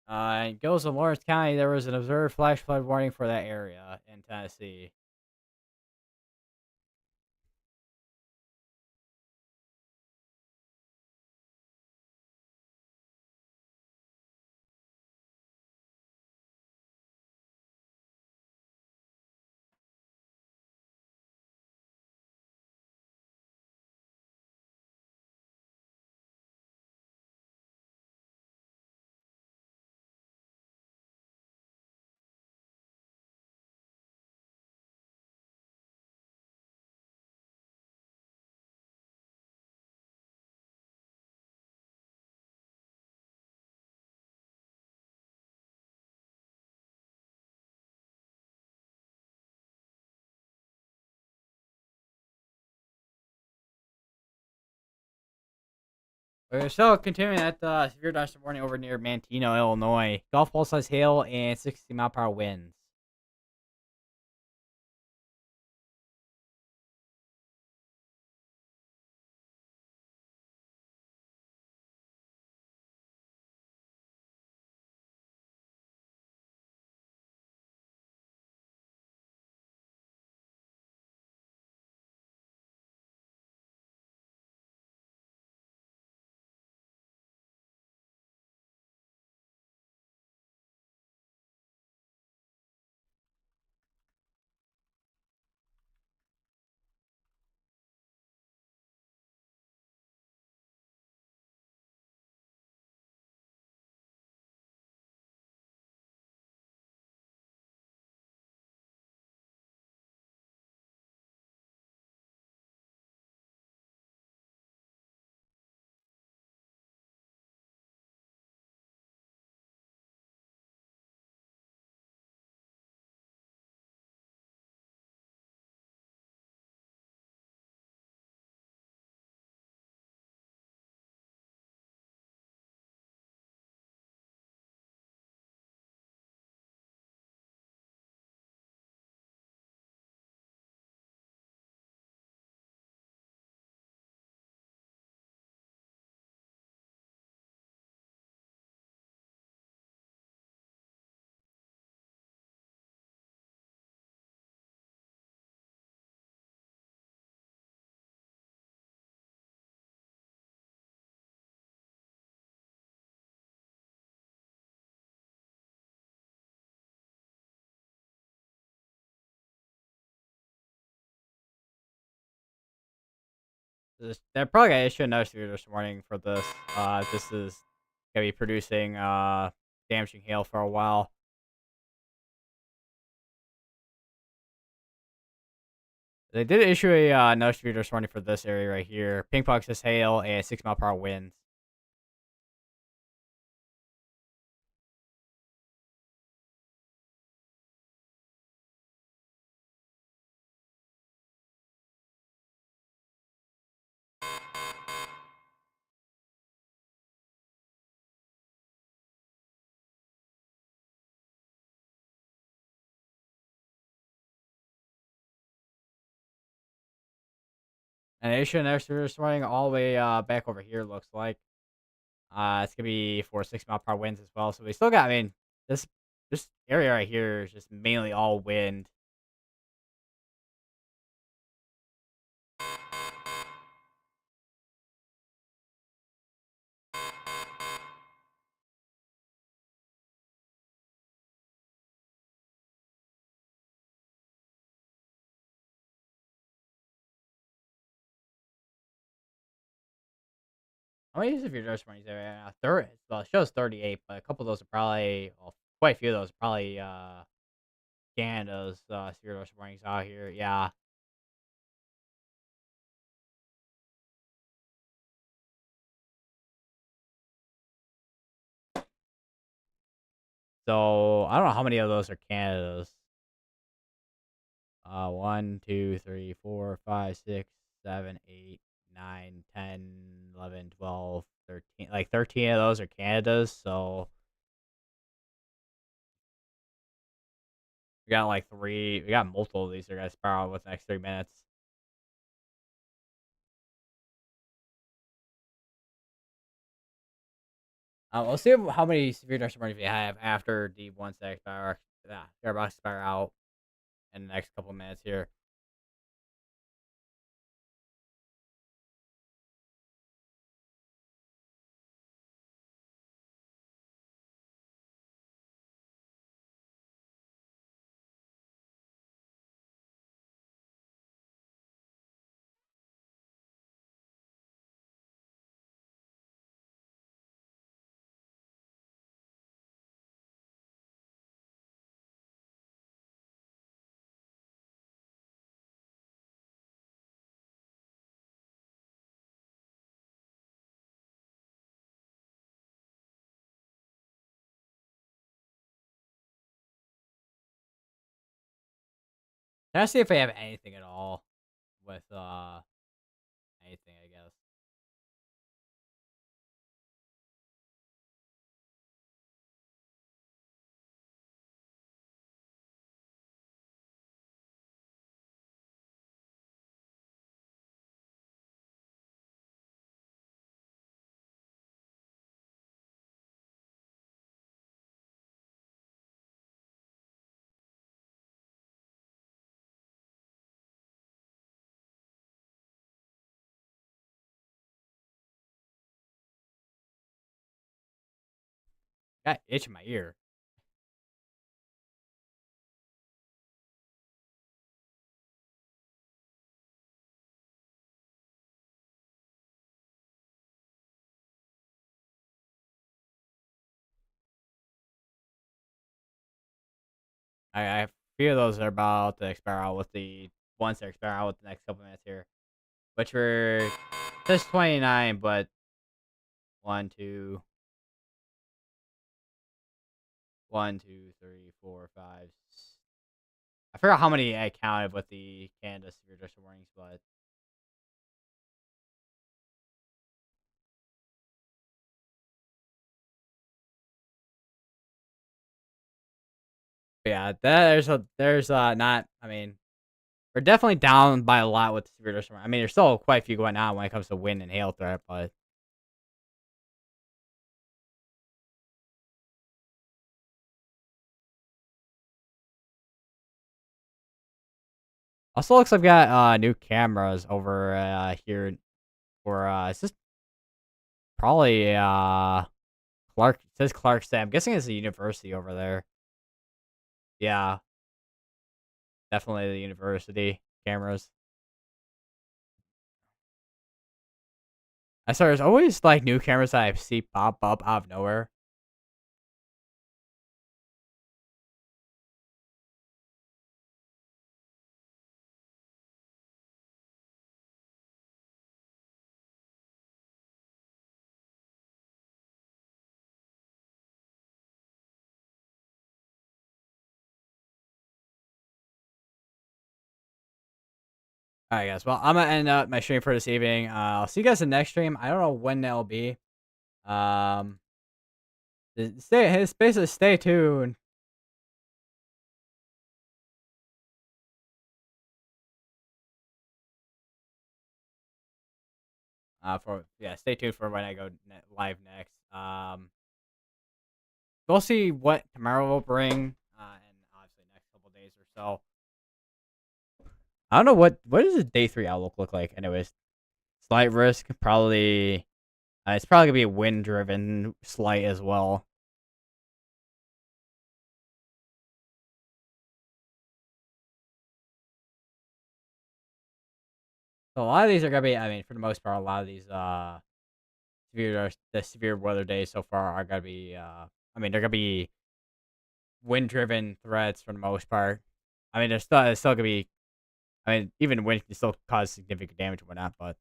It goes in Lawrence County. There was an observed flash flood warning for that area in Tennessee. We're still continuing at the severe thunderstorm warning over near Manteno, Illinois. Golf ball size hail and 60-mile-per-hour winds. They're probably gonna issue another severe this morning for this. This is gonna be producing damaging hail for a while. They did issue a another severe this morning for this area right here. Ping pong says hail and 6 mile per hour winds. And they issued another severe this morning all the way back over here. Looks like it's gonna be for 6 mile per hour winds as well. So we still got. I mean, this area right here is just mainly all wind. How many severe this morning's there? Third. Well, it shows 38, but a couple of those are probably. Well, quite a few of those are probably Canada's severe dose warnings out here. Yeah. So I don't know how many of those are Canada's. 1, 2, 3, 4, 5, 6, 7, 8, 9, 10, 11, 12, 13. Like 13 of those are Canada's. So we got like three. We got multiple of these are gonna spiral with the next 3 minutes. We'll see how many severe dose warnings we have after the ones that expire. Yeah, they're about to expire out in the next couple of minutes here. Can I see if they have anything at all with anything? I guess. Got itch in my ear. I fear those are about to expire out with the ones that expire out with the next couple minutes here, which were just 29, but one, two, 1, 2, 3, 4, 5. I forgot how many I counted with the Canada severe dose warnings, but yeah, there's not. I mean, we're definitely down by a lot with the severe dose warning. I mean, there's still quite a few going on when it comes to wind and hail threat, but also looks like we got new cameras over here for it's just probably Clark. It says Clarkston. I'm guessing it's a university over there. Yeah, definitely the university cameras. I swear, there's always like new cameras that I see pop up out of nowhere. All right, guys. Well, I'm gonna end up my stream for this evening. I'll see you guys in the next stream. I don't know when that'll be. Um, basically stay tuned. Stay tuned for when I go live next. We'll see what tomorrow will bring, and obviously next couple days or so. I don't know what does the day 3 outlook look like. Anyways, slight risk, probably. It's probably gonna be a wind driven slight as well. So a lot of these are gonna be. I mean, for the most part, a lot of these severe weather days so far are gonna be. I mean, they're gonna be wind driven threats for the most part. I mean, it's still gonna be. I mean, even wind can still cause significant damage and whatnot, but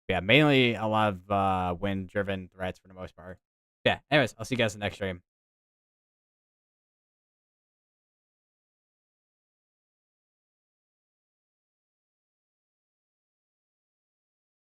yeah, mainly a lot of wind driven threats for the most part. Yeah. Anyways, I'll see you guys in the next stream.